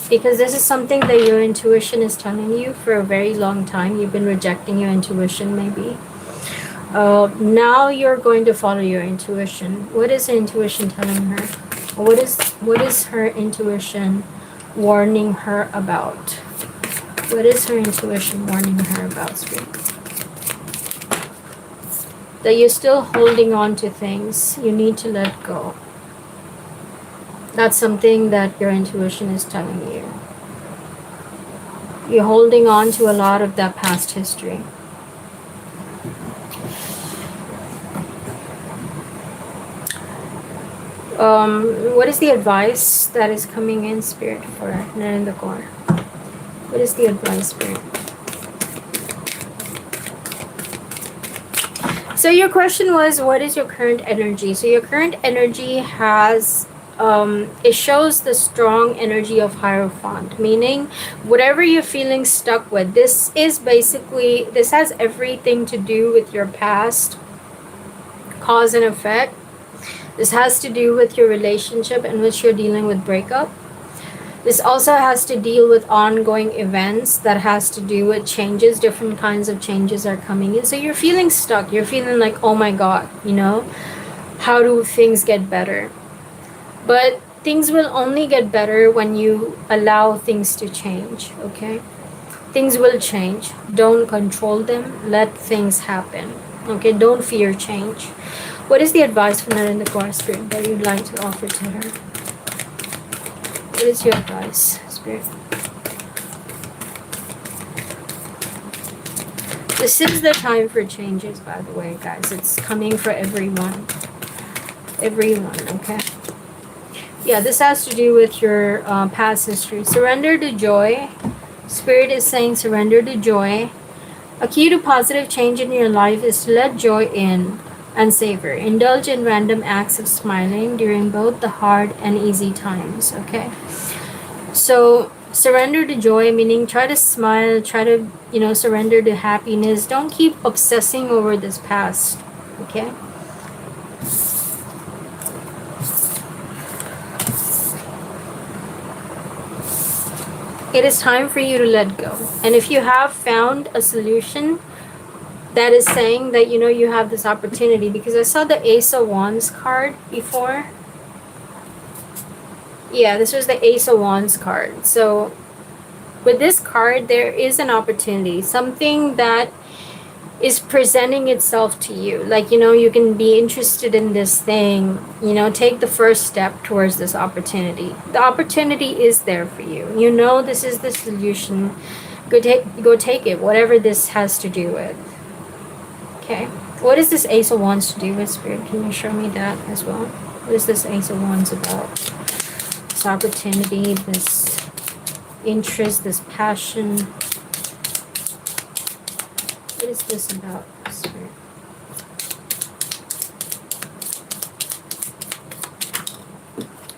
Because this is something that your intuition is telling you for a very long time. You've been rejecting your intuition, maybe. Now you're going to follow your intuition. What is her intuition telling her? What is her intuition warning her about? What is her intuition warning her about, Spirit? That you're still holding on to things. You need to let go. That's something that your intuition is telling you. You're holding on to a lot of that past history. What is the advice that is coming in, Spirit, for Narendra Kaur? What is the advice, Spirit? So your question was, what is your current energy? So your current energy has, it shows the strong energy of Hierophant, meaning whatever you're feeling stuck with, this is basically, this has everything to do with your past, cause and effect. This has to do with your relationship in which you're dealing with breakup. This also has to deal with ongoing events that has to do with changes. Different kinds of changes are coming in. So you're feeling stuck. You're feeling like, oh my God, you know, how do things get better? But things will only get better when you allow things to change, okay? Things will change. Don't control them. Let things happen, okay? Don't fear change. What is the advice from Narendra Kaur, Spirit, that you'd like to offer to her? What is your advice, Spirit? This is the time for changes, by the way, guys. It's coming for everyone. Everyone, okay? Yeah, this has to do with your past history. Surrender to joy. Spirit is saying surrender to joy. A key to positive change in your life is to let joy in and savor. Indulge in random acts of smiling during both the hard and easy times, okay? So surrender to joy, meaning try to smile, try to, you know, surrender to happiness. Don't keep obsessing over this past, okay? It is time for you to let go. And if you have found a solution that is saying that, you know, you have this opportunity, because I saw the Ace of Wands card before. Yeah, this was the Ace of Wands card. So with this card, there is an opportunity, something that is presenting itself to you. Like, you know, you can be interested in this thing, you know, take the first step towards this opportunity. The opportunity is there for you. You know, this is the solution. Go take it, whatever this has to do with. Okay. What is this Ace of Wands to do with, Spirit? Can you show me that as well? What is this Ace of Wands about? This opportunity, this interest, this passion. What is this about, Spirit?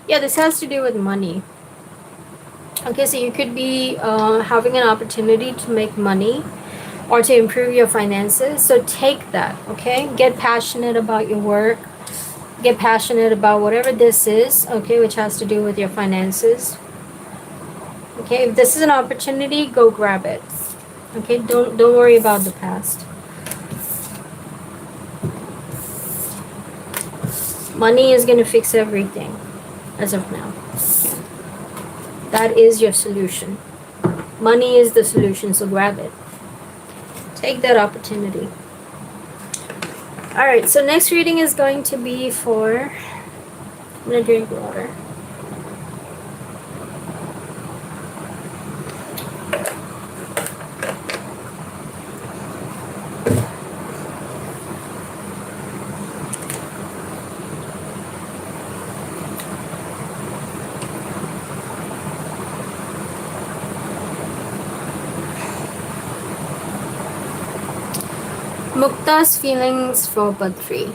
Yeah, this has to do with money. Okay, so you could be having an opportunity to make money or to improve your finances. So take that, okay? Get passionate about your work. Get passionate about whatever this is, okay, which has to do with your finances. Okay, if this is an opportunity, go grab it. Okay, don't worry about the past. Money is going to fix everything as of now. That is your solution. Money is the solution, so grab it. Take that opportunity. Alright, so next reading is going to be for... I'm going to drink water. Mukta's feelings for Badri.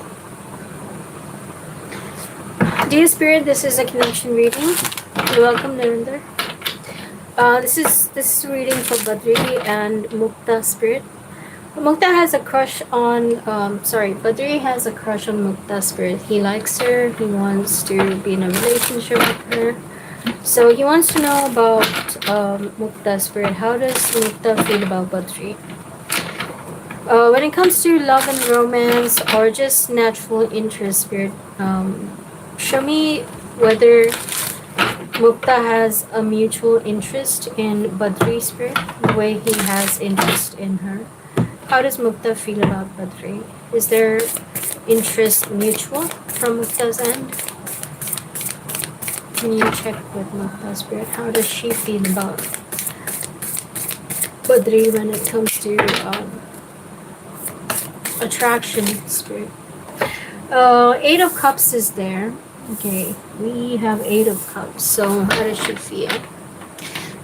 Dear Spirit, this is a connection reading. You're welcome, Narendra. This is reading for Badri and Mukta, Spirit. Mukta has a crush on Badri has a crush on Mukta, Spirit. He likes her. He wants to be in a relationship with her. So he wants to know about Mukta, Spirit. How does Mukta feel about Badri? When it comes to love and romance or just natural interest, Spirit, show me whether Mukta has a mutual interest in Badri, Spirit, the way he has interest in her. How does Mukta feel about Badri? Is there interest mutual from Mukta's end? Can you check with Mukta, Spirit? How does she feel about Badri when it comes to attraction, Spirit? 8 of Cups is there. Okay, we have Eight of Cups. So how does she feel?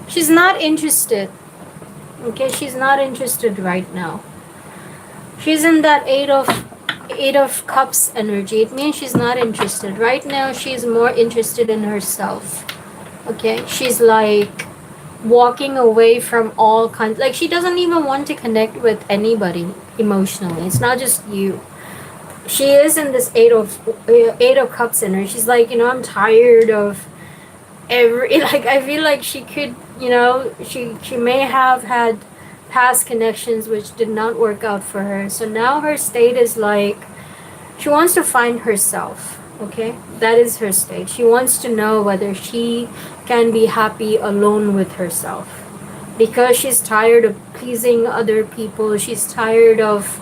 She's not interested. Okay, she's not interested right now. She's in that Eight of Cups energy. It means she's not interested right now. She's more interested in herself. Okay, she's like walking away from all kinds. Like she doesn't even want to connect with anybody emotionally. It's not just you. She is in this Eight of Cups energy. She's like, I'm tired of every like I feel like she could, she may have had past connections which did not work out for her. So now her state is like she wants to find herself. Okay, that is her state. She wants to know whether she can be happy alone with herself, because she's tired of pleasing other people. She's tired of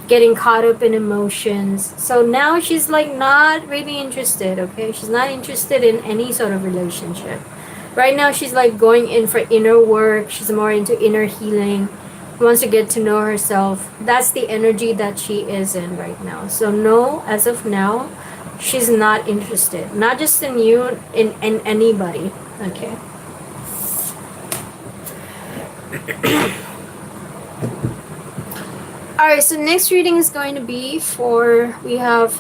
getting caught up in emotions. So now she's like not really interested. Okay, she's not interested in any sort of relationship right now. She's like going in for inner work. She's more into inner healing, wants to get to know herself. That's the energy that she is in right now. So no, as of now, she's not interested, not just in you, in anybody. Okay. All right, so next reading is going to be for, we have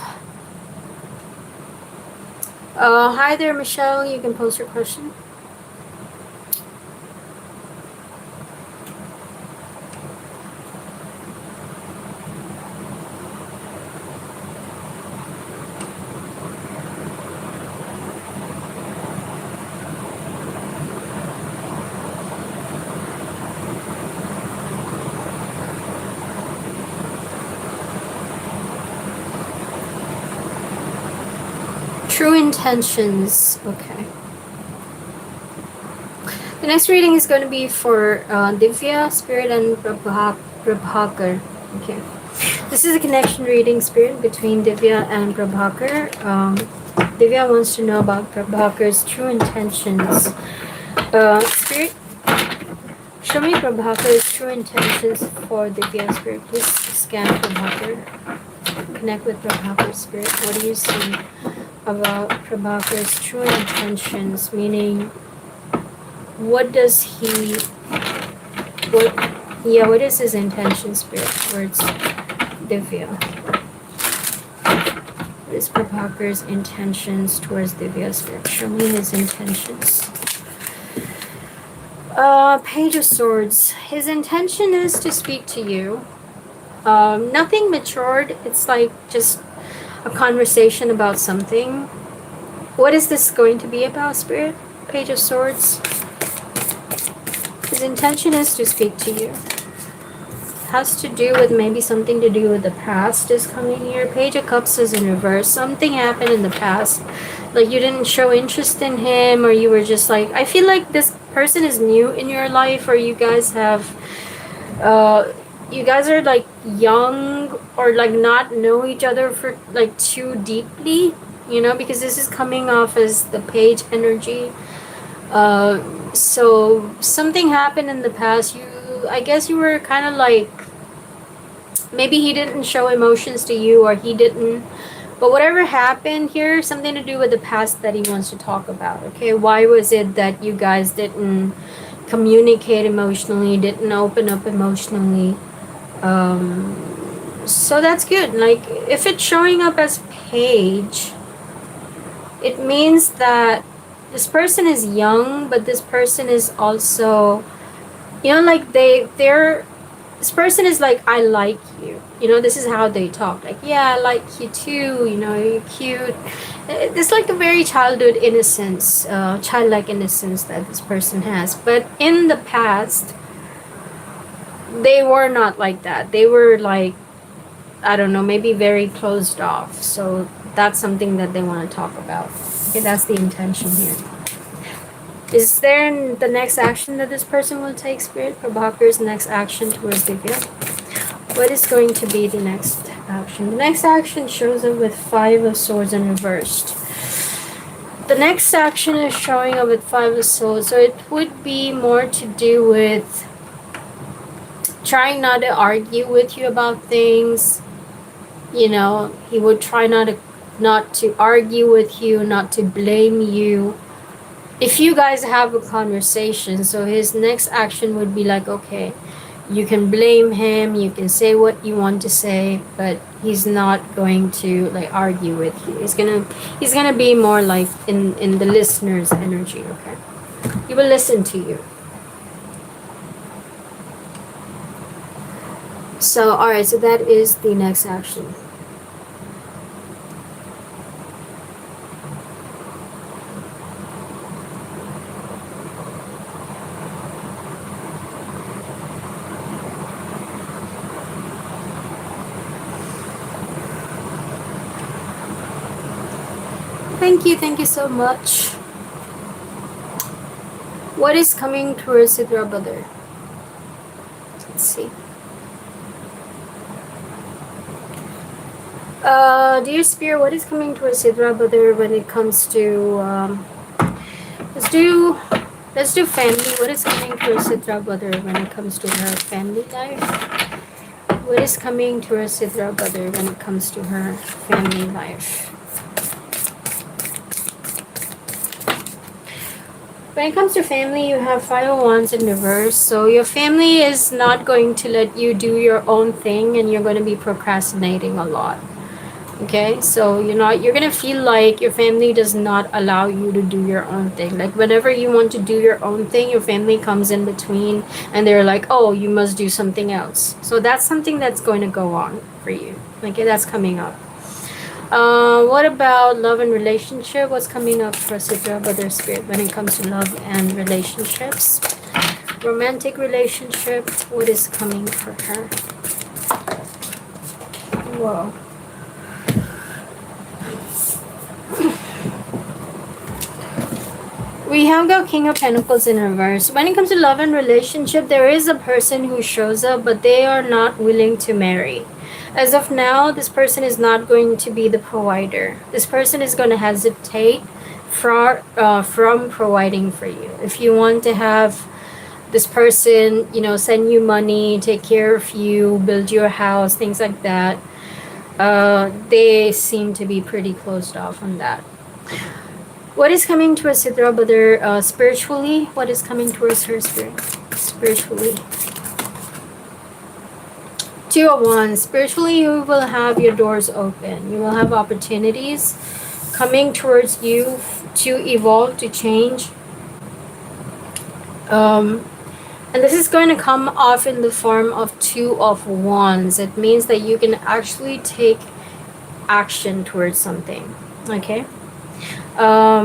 hi there, Michelle. You can post your question. True intentions. Okay. The next reading is going to be for Divya, Spirit, and Prabhakar. Okay. This is a connection reading, Spirit, between Divya and Prabhakar. Divya wants to know about Prabhakar's true intentions. Spirit, show me Prabhakar's true intentions for Divya, Spirit. Please scan Prabhakar. Connect with Prabhakar's Spirit. What do you see about Prabhakar's true intentions? Meaning, what does he, what is his intention, Spirit, towards Divya? What is Prabhakar's intentions towards Divya, Spirit? Show me his intentions. Page of Swords. His intention is to speak to you. Nothing matured. It's like just a conversation about something. What is this going to be about, Spirit? Page of Swords. His intention is to speak to you. Has to do with maybe something to do with the past is coming here. Page of Cups is in reverse. Something happened in the past. Like you didn't show interest in him, or you were just like, I feel like this person is new in your life, or you guys have you guys are like young, or like not know each other for like too deeply, because this is coming off as the page energy. So something happened in the past. I guess you were kind of like, maybe he didn't show emotions to you, or he didn't, but whatever happened here, something to do with the past that he wants to talk about. Okay, why was it that you guys didn't communicate emotionally, didn't open up emotionally? So that's good. Like if it's showing up as page, it means that this person is young, but this person is also, like they're this person is like, I like you. This is how they talk. Like, yeah, I like you too. You're cute. It's like a very childhood innocence, childlike innocence that this person has. But in the past, they were not like that. They were like, I don't know, maybe very closed off. So that's something that they want to talk about. Okay, that's the intention here. Is there the next action that this person will take, Spirit? Prabhakar's next action towards Divya. What is going to be the next action? The next action shows up with Five of Swords in reversed. The next action is showing up with Five of Swords. So it would be more to do with trying not to argue with you about things. He would try not to not to argue with you, not to blame you. If you guys have a conversation, so his next action would be like, okay, you can blame him, you can say what you want to say, but he's not going to like argue with you. He's gonna be more like in the listener's energy, okay? He will listen to you. So alright, so that is the next action. Thank you so much. What is coming towards Sidra brother? Let's see. Dear Spirit, what is coming towards Sidra brother when it comes to let's do family. What is coming towards Sidra brother when it comes to her family life? What is coming towards Sidra brother when it comes to her family life? When it comes to family, you have Five of Wands in reverse. So your family is not going to let you do your own thing, and you're going to be procrastinating a lot. Okay, so you're going to feel like your family does not allow you to do your own thing. Like whenever you want to do your own thing, your family comes in between and they're like, oh, you must do something else. So that's something that's going to go on for you. Okay, that's coming up. What about love and relationship? What's coming up for Sidra brother spirit when it comes to love and relationships? Romantic relationship, what is coming for her? Whoa. We have got King of Pentacles in reverse. When it comes to love and relationship, there is a person who shows up, but they are not willing to marry. As of now, this person is not going to be the provider. This person is going to hesitate from providing for you. If you want to have this person, send you money, take care of you, build your house, things like that, they seem to be pretty closed off on that. What is coming towards Sidra brother spiritually? What is coming towards her spirit spiritually? Two of Wands. Spiritually, you will have your doors open. You will have opportunities coming towards you to evolve, to change. And this is going to come off in the form of Two of Wands. It means that you can actually take action towards something. Okay? How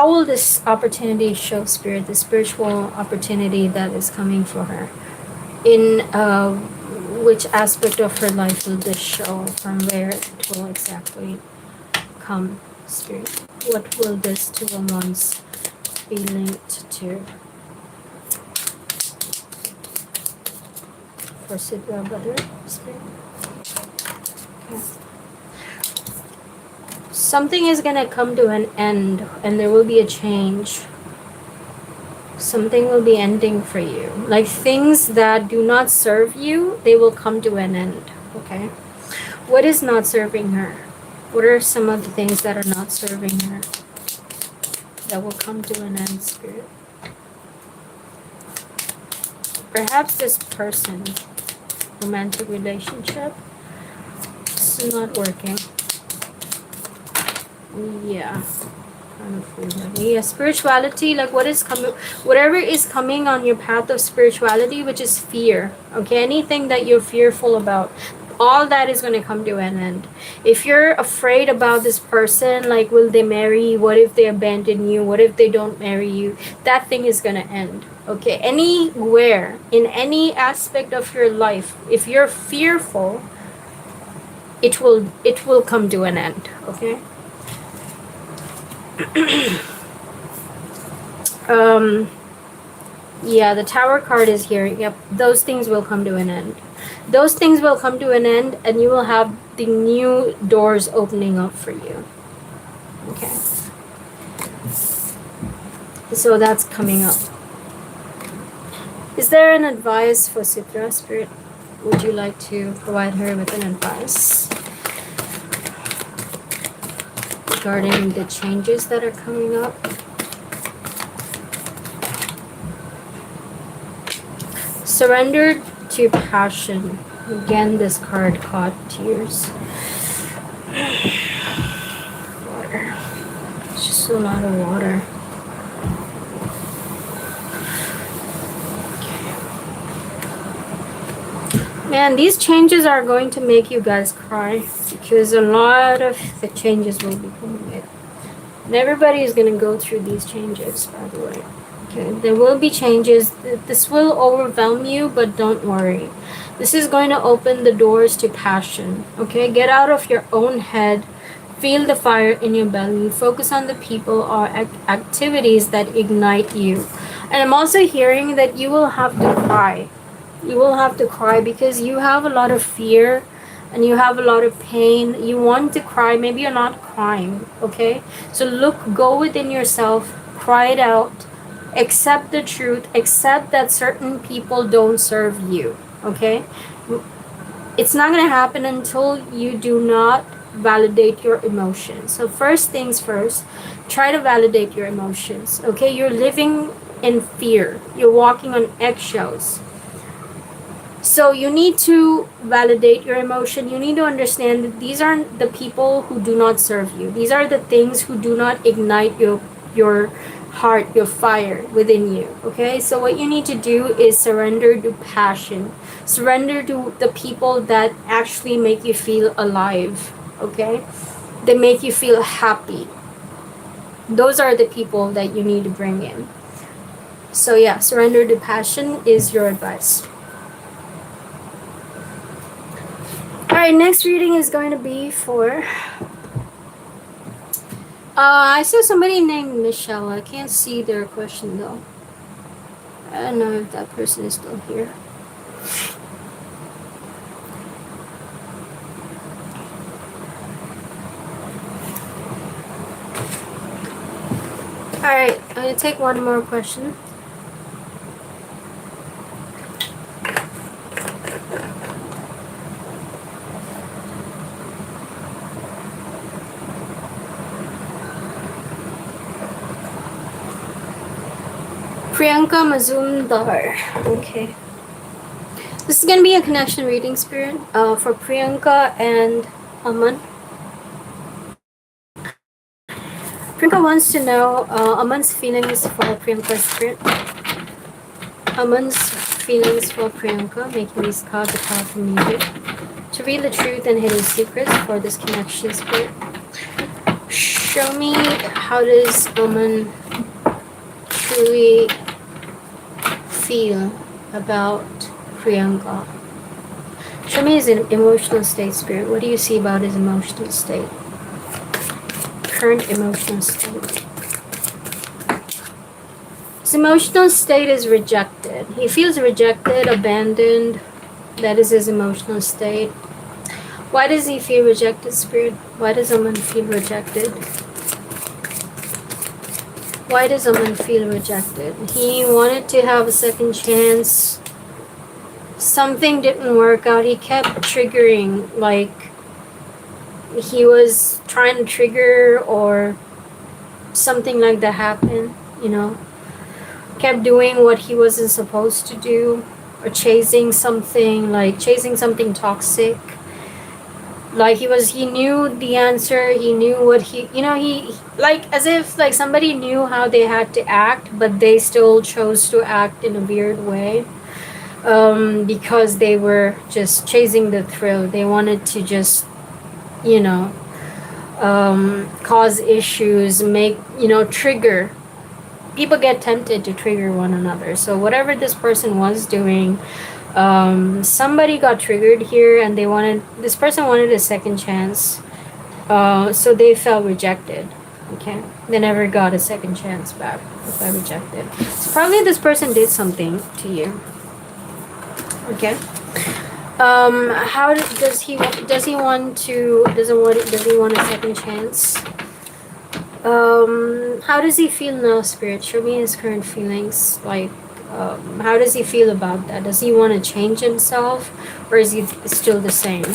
will this opportunity show spirit, the spiritual opportunity that is coming for her? In which aspect of her life will this show? From where it will exactly come, spirit? What will this Two of Wands be linked to? For Sidra brother, spirit. Okay. Something is going to come to an end, and there will be a change. Something will be ending for you. Like things that do not serve you, they will come to an end. Okay? What is not serving her? What are some of the things that are not serving her that will come to an end, spirit? Perhaps this person, romantic relationship, it's not working. Yeah. Yeah, spirituality, like what is coming, whatever is coming on your path of spirituality, which is fear. Okay, anything that you're fearful about, all that is going to come to an end. If you're afraid about this person, like will they marry, what if they abandon you, what if they don't marry you, that thing is going to end. Okay, anywhere in any aspect of your life, if you're fearful, it will come to an end. Okay. Yeah, the Tower card is here. Yep, those things will come to an end. Those things will come to an end, and you will have the new doors opening up for you. Okay. So that's coming up. Is there an advice for Sidra spirit? Would you like to provide her with an advice? regarding the changes that are coming up. Surrender to passion. Again, this card caught tears. Water. It's just a lot of water. Man, these changes are going to make you guys cry because a lot of the changes will be coming in. And everybody is going to go through these changes, by the way. Okay, there will be changes. This will overwhelm you, but don't worry. This is going to open the doors to passion. Okay, get out of your own head. Feel the fire in your belly. Focus on the people or activities that ignite you. And I'm also hearing that you will have to cry. You will have to cry because you have a lot of fear and you have a lot of pain. You want to cry. Maybe you're not crying. Okay, so go within yourself, cry it out. Accept the truth. Accept that certain people don't serve you. Okay, it's not going to happen until you do not validate your emotions. So first things first, try to validate your emotions. Okay, you're living in fear. You're walking on eggshells. So you need to validate your emotion. You need to understand that these aren't the people who do not serve you. These are the things who do not ignite your heart, your fire within you. Okay, so what you need to do is surrender to passion. Surrender to the people that actually make you feel alive. Okay, they make you feel happy. Those are the people that you need to bring in. So yeah, surrender to passion is your advice. Alright, next reading is going to be for... I saw somebody named Michelle. I can't see their question though. I don't know if that person is still here. Alright, I'm going to take one more question. Priyanka Mazumdar. Okay. This is going to be a connection reading, Spirit, for Priyanka and Aman. Priyanka wants to know Aman's feelings for Priyanka's Spirit. Aman's feelings for Priyanka, making these cards a powerful music. To read the truth and hidden secrets for this connection, Spirit. Show me, how does Aman truly feel about Priyanka? Show me his emotional state, Spirit. What do you see about his emotional state? Current emotional state. His emotional state is rejected. He feels rejected, abandoned. That is his emotional state. Why does he feel rejected, Spirit? Why does someone feel rejected? Why does someone feel rejected? He wanted to have a second chance. Something didn't work out. He kept triggering, like he was trying to trigger or something like that happened, you know. Kept doing what he wasn't supposed to do or chasing something, like chasing something toxic. Like he knew the answer, he knew what he like, as if like somebody knew how they had to act, but they still chose to act in a weird way, because they were just chasing the thrill. They wanted to just, cause issues, trigger. People get tempted to trigger one another. So whatever this person was doing, somebody got triggered here, and this person wanted a second chance, so they felt rejected. Okay, they never got a second chance back. They felt rejected. So probably this person did something to you. Okay. How does he want a second chance? How does he feel now, Spirit? Show me his current feelings. Like, how does he feel about that? Does he want to change himself, or is he still the same?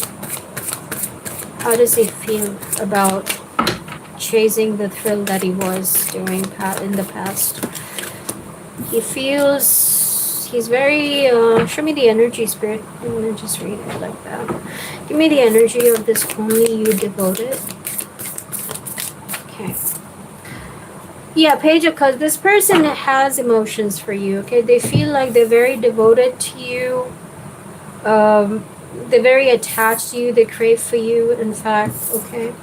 How does he feel about chasing the thrill that he was doing in the past. He feels he's very, show me the energy, Spirit. I'm going to just read it like that. Give me the energy of this only you devoted. Okay. Yeah, Page of Cups. This person has emotions for you, okay? They feel like they're very devoted to you. They're very attached to you. They crave for you, in fact, okay?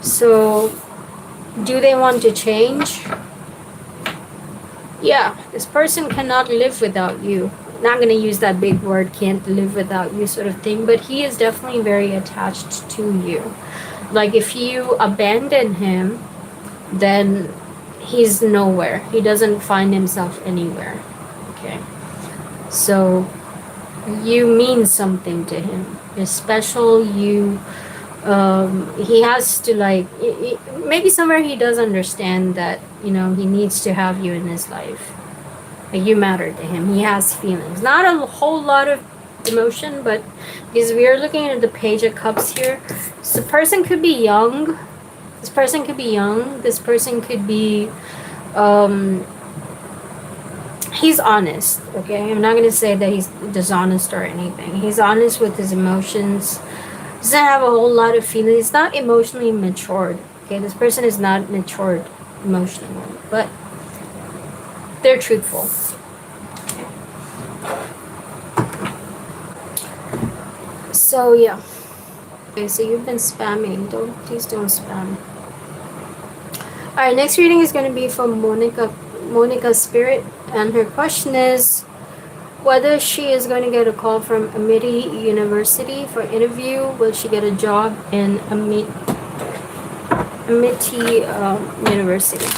So, do they want to change? Yeah, this person cannot live without you. Not going to use that big word, can't live without you sort of thing, but he is definitely very attached to you. Like, if you abandon him, then he's nowhere. He doesn't find himself anywhere. Okay. So you mean something to him. You're special. You he has to, like, maybe somewhere he does understand that, you know, he needs to have you in his life. Like, you matter to him. He has feelings. Not a whole lot of emotion, but because we are looking at the Page of Cups here, so the person could be young. This person could be young. This person could be, he's honest, okay? I'm not going to say that he's dishonest or anything. He's honest with his emotions. Doesn't have a whole lot of feelings. He's not emotionally matured, okay? This person is not matured emotionally, but they're truthful. So, yeah. Okay, so you've been spamming. Please don't spam. Alright, next reading is going to be from Monica's Spirit, and her question is whether she is going to get a call from Amity University for interview. Will she get a job in Amity University?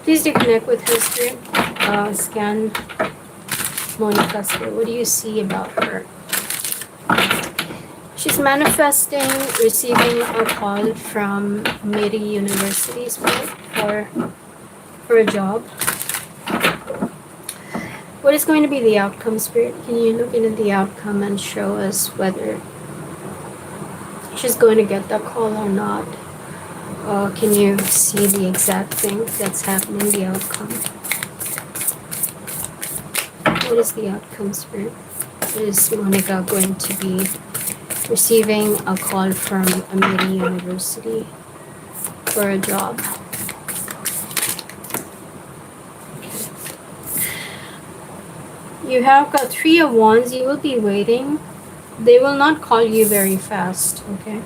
Please do connect with her, Spirit. Scan Monica's Spirit. What do you see about her? She's manifesting receiving a call from Amity University, Spirit, for a job. What is going to be the outcome, Spirit? Can you look into the outcome and show us whether she's going to get that call or not? Can you see the exact thing that's happening, the outcome? What is the outcome, Spirit? Is Monica going to be receiving a call from Amity University for a job? You have got 3 of Wands. You will be waiting. They will not call you very fast, okay?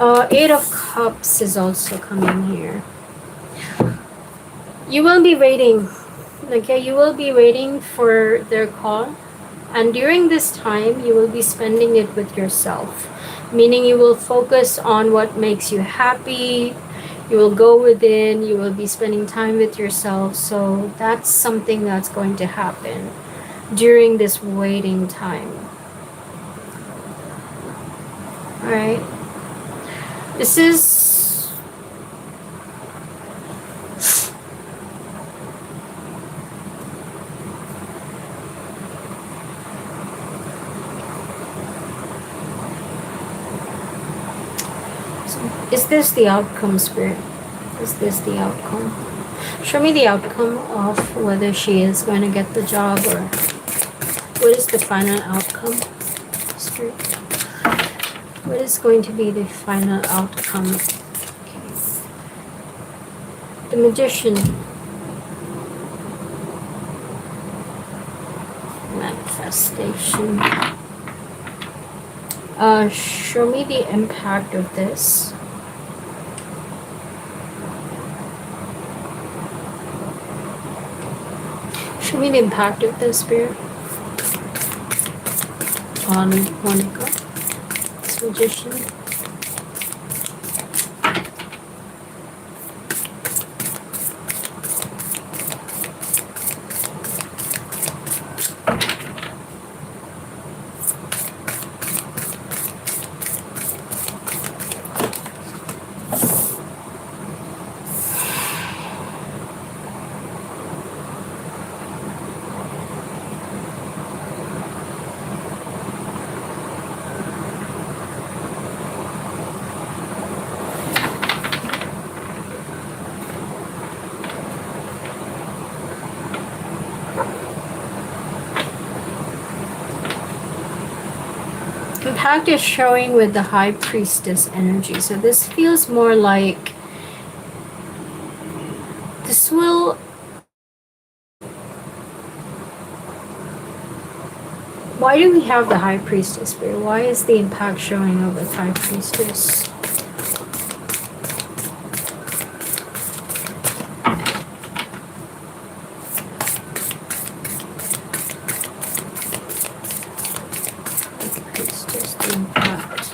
8 of Cups is also coming here. You will be waiting, okay? You will be waiting for their call. And during this time, you will be spending it with yourself. Meaning you will focus on what makes you happy. You will go within. You will be spending time with yourself. So that's something that's going to happen during this waiting time. Alright. This is... Is this the outcome, Spirit? Is this the outcome? Show me the outcome of whether she is going to get the job, or what is the final outcome, Spirit? What is going to be the final outcome? Okay. The Magician. Manifestation. Show me the impact of this. Show me the impact of this, Spirit, on Monica, this Magician. Impact is showing with the High Priestess energy. So this feels more like this will... Why do we have the High Priestess spirit? Why is the impact showing up with High Priestess? Priestess, the impact.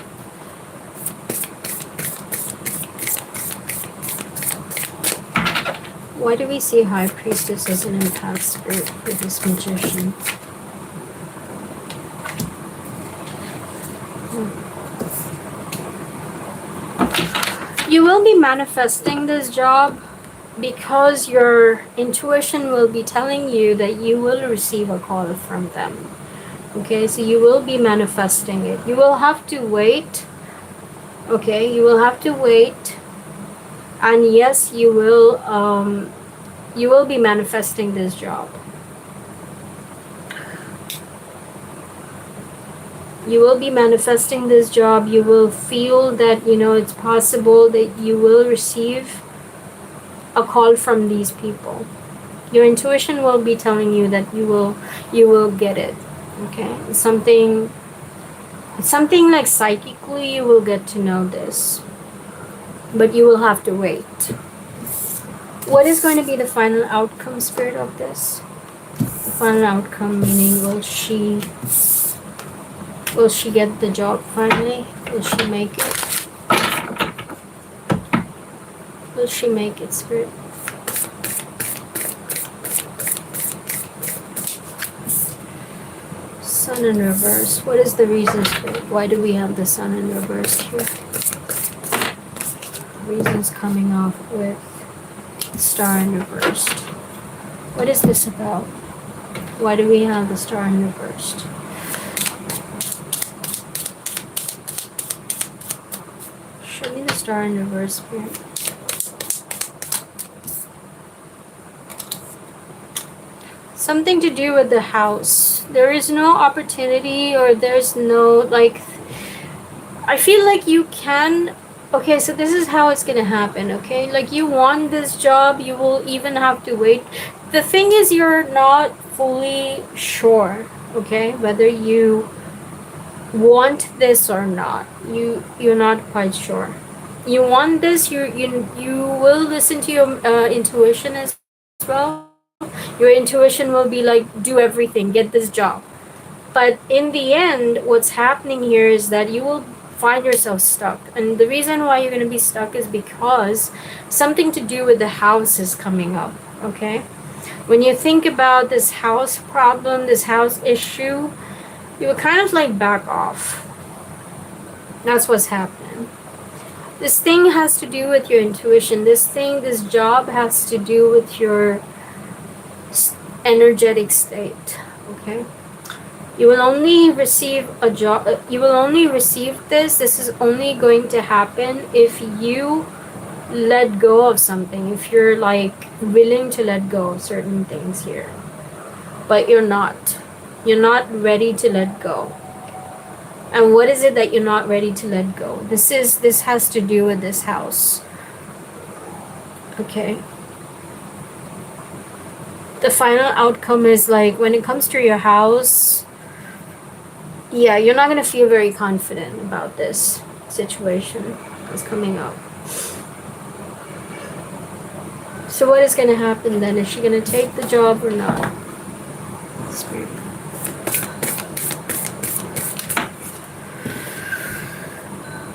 Why do we see High Priestess as an impact spirit for this magician? You will be manifesting this job because your intuition will be telling you that you will receive a call from them. Okay, so you will be manifesting it. You will have to wait. Okay, you will have to wait. And yes, you will be manifesting this job. You will be manifesting this job. You will feel that, you know, it's possible that you will receive a call from these people. Your intuition will be telling you that you will get it. Okay, something like psychically you will get to know this, but you will have to wait. What is going to be the final outcome, spirit, of this? The final outcome meaning, will she get the job finally? Will she make it? Will she make it, spirit? Sun in reverse. What is the reason, spirit? Why do we have the sun in reverse here? Reasons coming off with star in reverse. What is this about? Why do we have the star in reverse? Show me the star in reverse, spirit. Something to do with the house. There is no opportunity, or there's no, like, I feel like you can... Okay, so this is how it's gonna happen, okay? Like, you want this job, you will even have to wait. The thing is, you're not fully sure, okay, whether you want this or not. You're not quite sure. You want this, you will listen to your intuition as well. Your intuition will be like, do everything, get this job. But in the end, what's happening here is that you will find yourself stuck. And the reason why you're going to be stuck is because something to do with the house is coming up, okay? When you think about this house problem, this house issue, you will kind of like back off. That's what's happening. This thing has to do with your intuition. This job has to do with your energetic state, okay? You will only receive a job, you will only receive this is only going to happen if you let go of something, if you're like willing to let go of certain things here. But you're not ready to let go. And what is it that you're not ready to let go? This has to do with this house, okay? The final outcome is like, when it comes to your house, yeah, you're not going to feel very confident about this situation that's coming up. So what is going to happen then? Is she going to take the job or not? Spirit.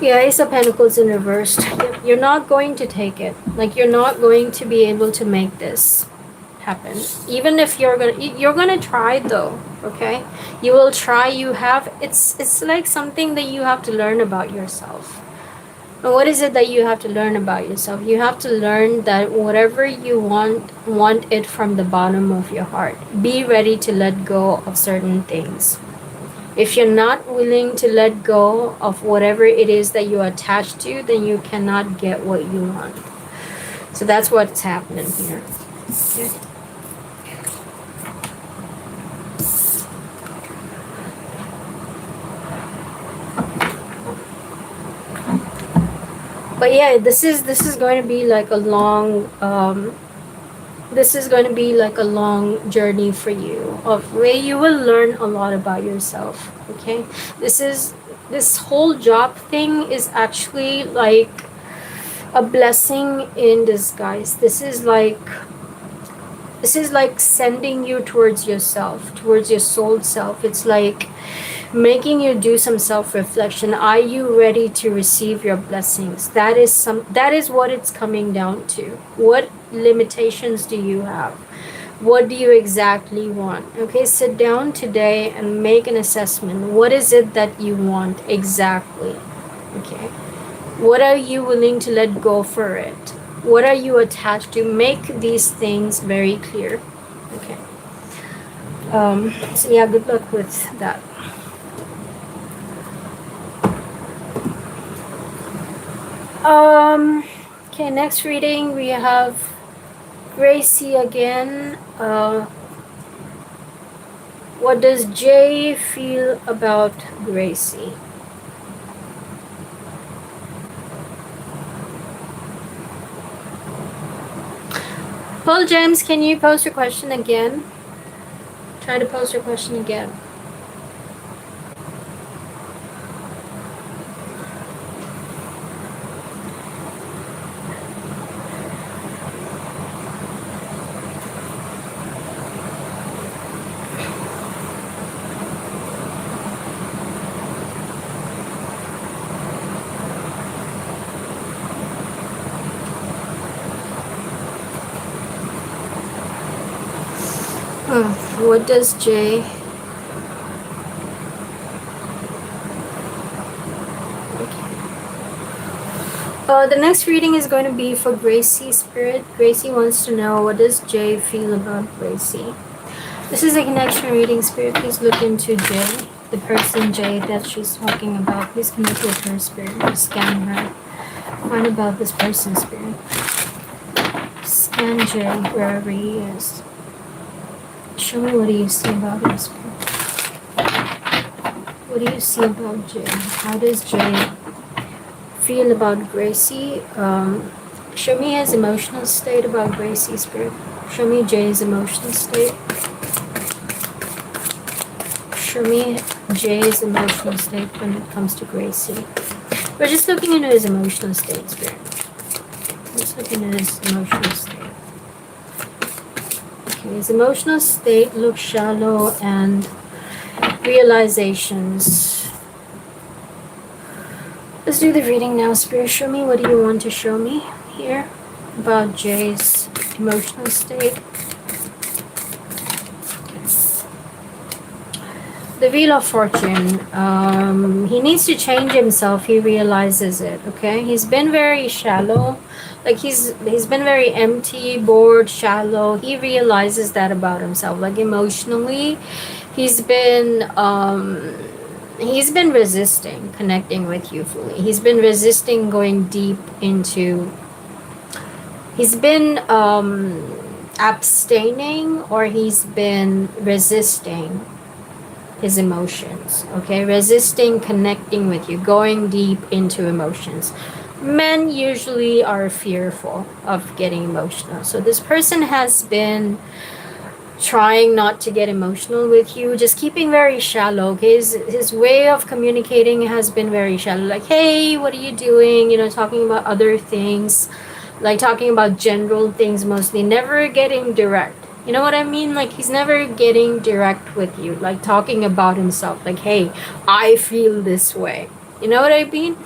Yeah, Ace of Pentacles in reverse. You're not going to take it. Like, you're not going to be able to make this happen. Even if you're gonna try though, okay? You will try. It's like something that you have to learn about yourself. And what is it that you have to learn about yourself? You have to learn that whatever you want it from the bottom of your heart. Be ready to let go of certain things. If you're not willing to let go of whatever it is that you're attached to, then you cannot get what you want. So that's what's happening here. Okay. But yeah, this is going to be like a long this is going to be like a long journey for you, of where you will learn a lot about yourself. Okay, this whole job thing is actually like a blessing in disguise. This is like sending you towards yourself, towards your soul self. It's like making you do some self-reflection. Are you ready to receive your blessings? That is what it's coming down to. What limitations do you have? What do you exactly want? Okay, sit down today and make an assessment. What is it that you want exactly? Okay, what are you willing to let go for it? What are you attached to? Make these things very clear. Okay. So yeah, good luck with that. Okay, next reading we have Gracie again. What does Jay feel about Gracie? Paul James, can you post your question again? Try to post your question again. What does Jay? The next reading is going to be for Gracie Spirit. Gracie wants to know, what does Jay feel about Gracie? This is a connection reading, Spirit. Please look into Jay, the person Jay that she's talking about. Please connect with her, Spirit. Please scan her. Find about this person, Spirit. Scan Jay wherever he is. Show me, what do you see about him, Spirit? What do you see about Jay? How does Jay feel about Gracie? Show me his emotional state about Gracie, Spirit. Show me Jay's emotional state. Show me Jay's emotional state when it comes to Gracie. We're just looking into his emotional state, Spirit. Just looking at his emotional state. Okay, his emotional state looks shallow and realizations. Let's do the reading now, Spirit. Show me, what do you want to show me here about Jay's emotional state? The Wheel of Fortune. He needs to change himself. He realizes it. Okay, he's been very shallow. Like he's been very empty, bored, shallow. He realizes that about himself. Like emotionally, he's been resisting connecting with you fully. He's been resisting going deep into. He's been abstaining, or he's been resisting his emotions. Okay, resisting connecting with you, going deep into emotions. Men usually are fearful of getting emotional, so this person has been trying not to get emotional with you, just keeping very shallow. Okay, his way of communicating has been very shallow, like, hey, what are you doing, talking about other things, like talking about general things mostly, never getting direct. You know what I mean? Like, he's never getting direct with you, like talking about himself, like, hey, I feel this way. You know what I mean?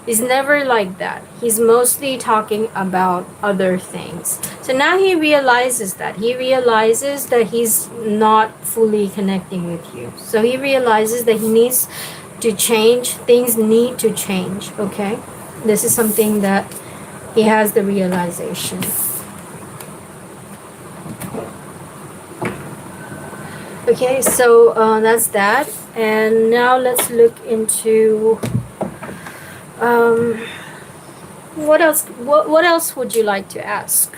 He's never like that. He's mostly talking about other things. So now he realizes that. He realizes that he's not fully connecting with you. So he realizes that he needs to change. Things need to change, okay? This is something that he has the realization. Okay, so that's that. And now let's look into what else would you like to ask?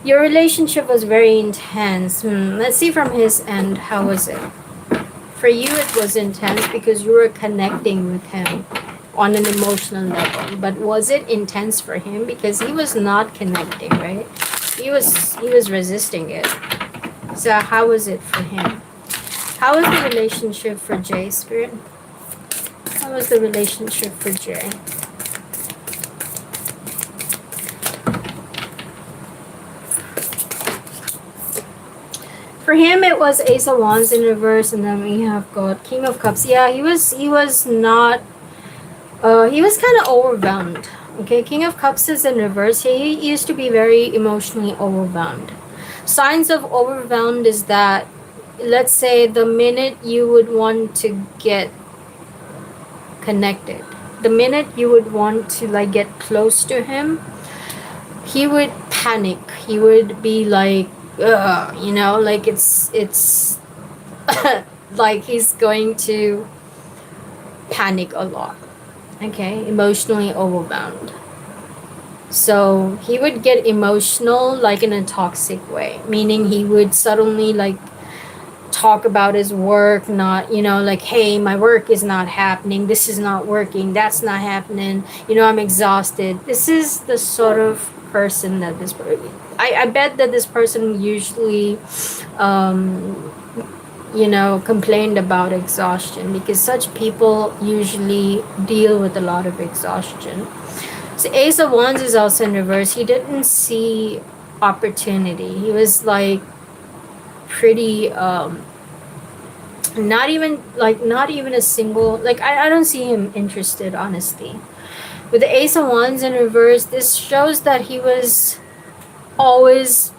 Your relationship was very intense. Let's see from his end, how was it? For you, it was intense because you were connecting with him. on an emotional level. But was it intense for him? Because he was not connecting, right? He was resisting it. So how was it for him? How was the relationship for Jay, Spirit? How was the relationship for Jay? For him, it was Ace of Wands in reverse, and then we have got King of Cups. Yeah, he was not. He was kind of overwhelmed. Okay, King of Cups is in reverse. He used to be very emotionally overwhelmed. Signs of overwhelmed is that, let's say, the minute you would want to get connected, the minute you would want to like get close to him, he would panic. He would be like, you know, like it's like he's going to panic a lot. Okay, emotionally overwhelmed. So he would get emotional like in a toxic way, meaning he would suddenly like talk about his work, not, you know, like, hey, my work is not happening, this is not working, that's not happening, you know, I'm exhausted. This is the sort of person that this I bet that this person usually you know, complained about exhaustion, because such people usually deal with a lot of exhaustion. So Ace of Wands is also in reverse. He didn't see opportunity. He was like pretty not even a single, like I don't see him interested, honestly. With the Ace of Wands in reverse, this shows that he was always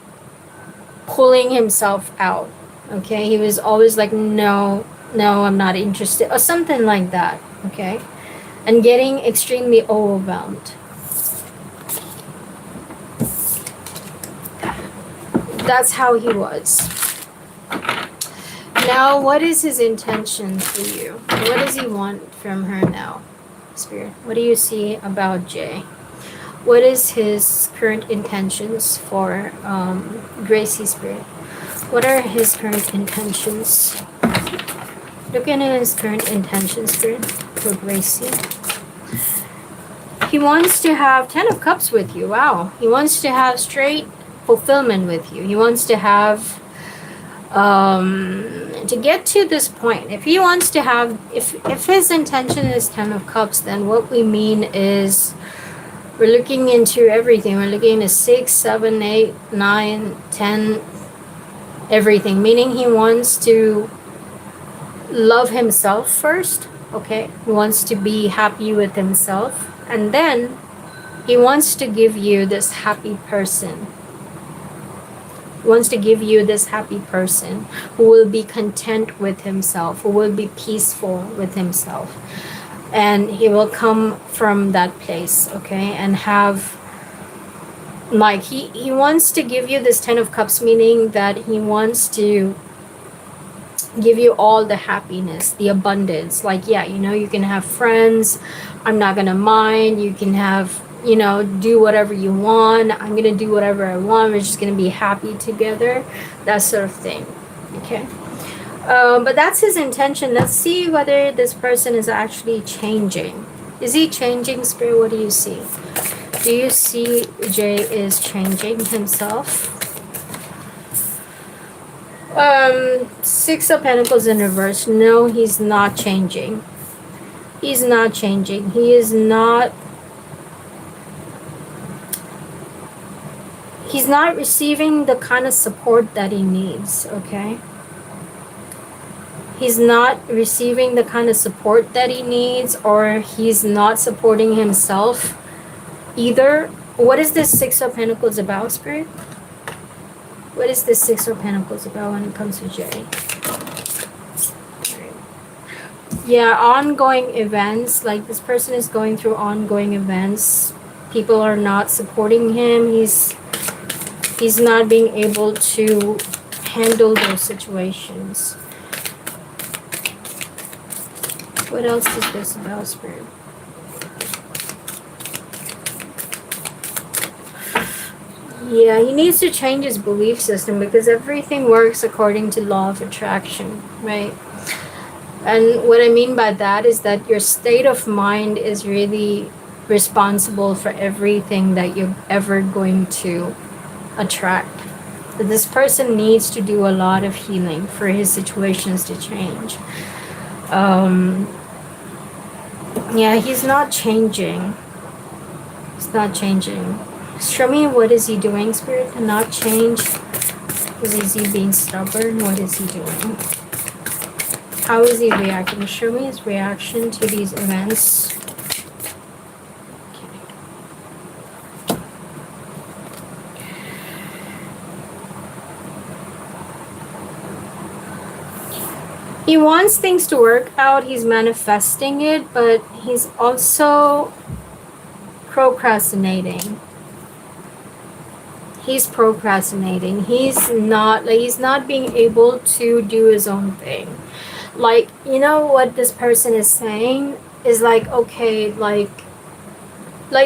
pulling himself out. Okay, he was always like, no, I'm not interested, or something like that. Okay, and getting extremely overwhelmed. That's how he was. Now, what is his intention for you? What does he want from her now, Spirit? What do you see about Jay? What is his current intentions for Gracie, Spirit? What are his current intentions? Look into his current intentions, Spirit, for Gracie. He wants to have 10 of Cups with you. Wow. He wants to have straight fulfillment with you. He wants to have to get to this point. If he wants to have, if his intention is 10 of Cups, then what we mean is we're looking into everything. We're looking into 6, 7, 8, 9, 10, everything, meaning he wants to love himself first. Okay, he wants to be happy with himself, and then he wants to give you this happy person. He wants to give you this happy person who will be content with himself, who will be peaceful with himself, and he will come from that place. Okay, and have like he wants to give you this 10 of Cups, meaning that he wants to give you all the happiness, the abundance. Like, yeah, you know, you can have friends, I'm not gonna mind. You can have, you know, do whatever you want, I'm gonna do whatever I want, we're just gonna be happy together, that sort of thing. Okay, but that's his intention. Let's see whether this person is actually changing. Is he changing, Spirit? What do you see? Do you see Jay is changing himself? 6 of Pentacles in reverse. No, he's not changing. He's not changing. He is not. He's not receiving the kind of support that he needs. Okay. He's not receiving the kind of support that he needs, or he's not supporting himself either. What is this 6 of Pentacles about, Spirit? What is this 6 of Pentacles about when it comes to Jay? Yeah, ongoing events. Like, this person is going through ongoing events. People are not supporting him. He's not being able to handle those situations. What else is this about, Spirit? Yeah, he needs to change his belief system, because everything works according to law of attraction, right? And what I mean by that is that your state of mind is really responsible for everything that you're ever going to attract. This person needs to do a lot of healing for his situations to change. Um, yeah, he's not changing. He's not changing. Show me, what is he doing, Spirit? Cannot change. Is he being stubborn? What is he doing? How is he reacting? Show me his reaction to these events. He wants things to work out. He's manifesting it, but he's also procrastinating. He's procrastinating. He's not being able to do his own thing. Like, you know what this person is saying is like, okay, like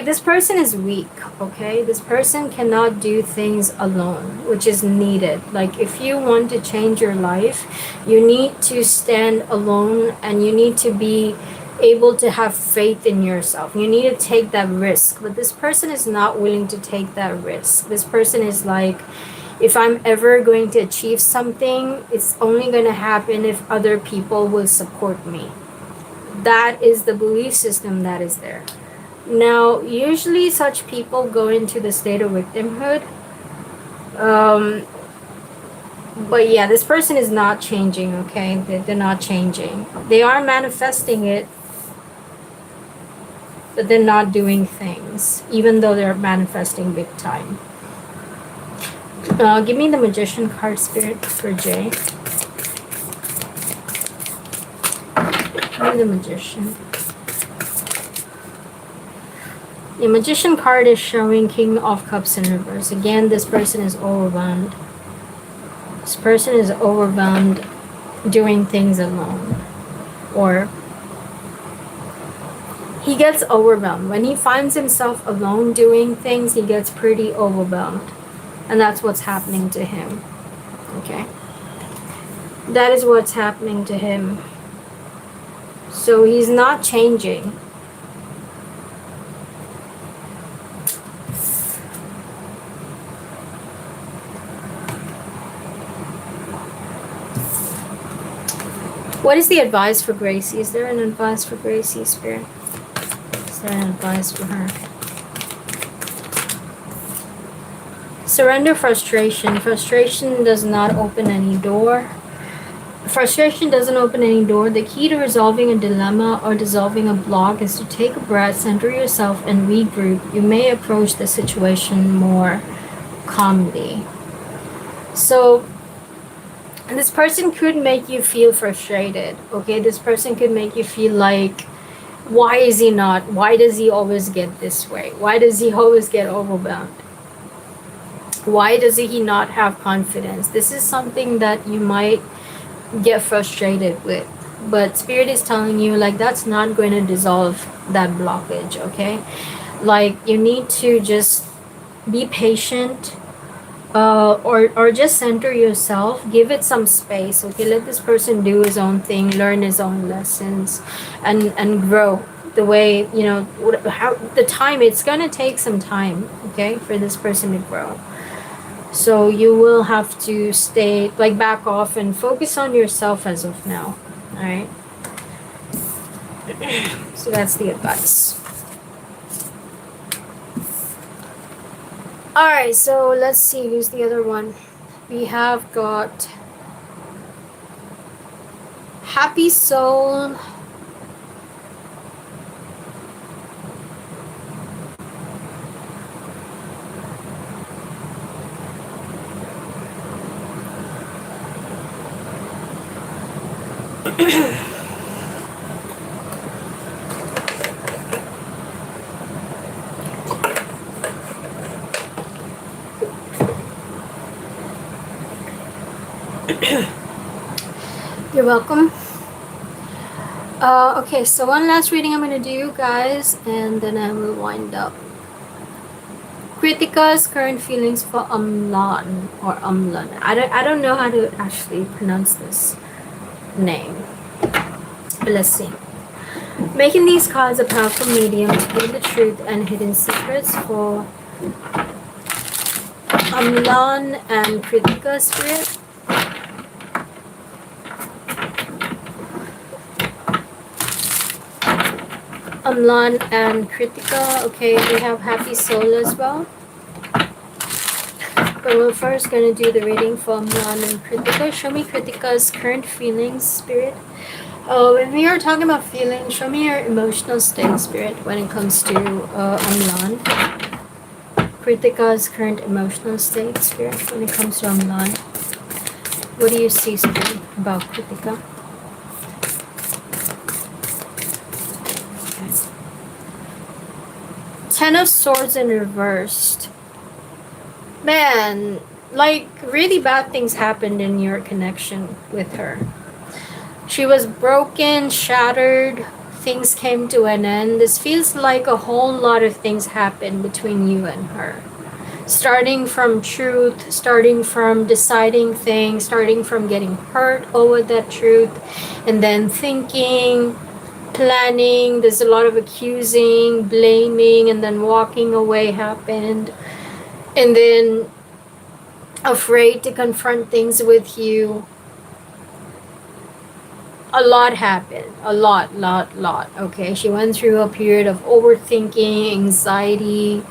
this person is weak, okay? This person cannot do things alone, which is needed. Like, if you want to change your life, you need to stand alone, and you need to be able to have faith in yourself. You need to take that risk. But this person is not willing to take that risk. This person is like, if I'm ever going to achieve something, it's only going to happen if other people will support me. That is the belief system that is there. Now, usually such people go into the state of victimhood. But yeah, this person is not changing, okay? They're not changing. They are manifesting it, but they're not doing things, even though they're manifesting big time. Give me the Magician card, Spirit, for Jay. Give me the Magician. The Magician card is showing King of Cups in reverse. Again, this person is overwhelmed. This person is overwhelmed doing things alone. Or he gets overwhelmed. When he finds himself alone doing things, he gets pretty overwhelmed. And that's what's happening to him. Okay? That is what's happening to him. So he's not changing. What is the advice for Gracie? Is there an advice for Gracie, Spirit? Is there an advice for her? Surrender frustration. Frustration does not open any door. Frustration doesn't open any door. The key to resolving a dilemma or dissolving a block is to take a breath, center yourself, and regroup. You may approach the situation more calmly. So, this person could make you feel frustrated, okay? This person could make you feel like, why is he not? Why does he always get this way? Why does he always get overwhelmed? Why does he not have confidence? This is something that you might get frustrated with. But Spirit is telling you, like, that's not going to dissolve that blockage, okay? Like, you need to just be patient. Or just center yourself, give it some space, okay? Let this person do his own thing, learn his own lessons, and grow the way, you know, how the time, it's gonna take some time, okay, for this person to grow. So you will have to stay, like, back off and focus on yourself as of now. All right. So that's the advice. Alright, so let's see, who's the other one? We have got Happy Soul. You're welcome. Okay, so one last reading I'm going to do, guys, and then I will wind up. Kritika's current feelings for Umlan or Umlan. I don't know how to actually pronounce this name. Let's see. Making these cards a powerful medium to gain the truth and hidden secrets for Amlan and Kritika spirit. Amlan and Kritika. Okay, we have Happy Soul as well. But we're first going to do the reading for Amlan and Kritika. Show me Kritika's current feelings, spirit. When we are talking about feelings, show me your emotional state, spirit, when it comes to Amlan. Kritika's current emotional state, spirit, when it comes to Amlan. What do you see, spirit, about Kritika? Ten of Swords in reversed. Man, like really bad things happened in your connection with her. She was broken, shattered, things came to an end. This feels like a whole lot of things happened between you and her. Starting from truth, starting from deciding things, starting from getting hurt over that truth, and then thinking, planning. There's a lot of accusing, blaming, and then walking away happened. And then afraid to confront things with you. A lot happened. A lot. Okay, she went through a period of overthinking, anxiety,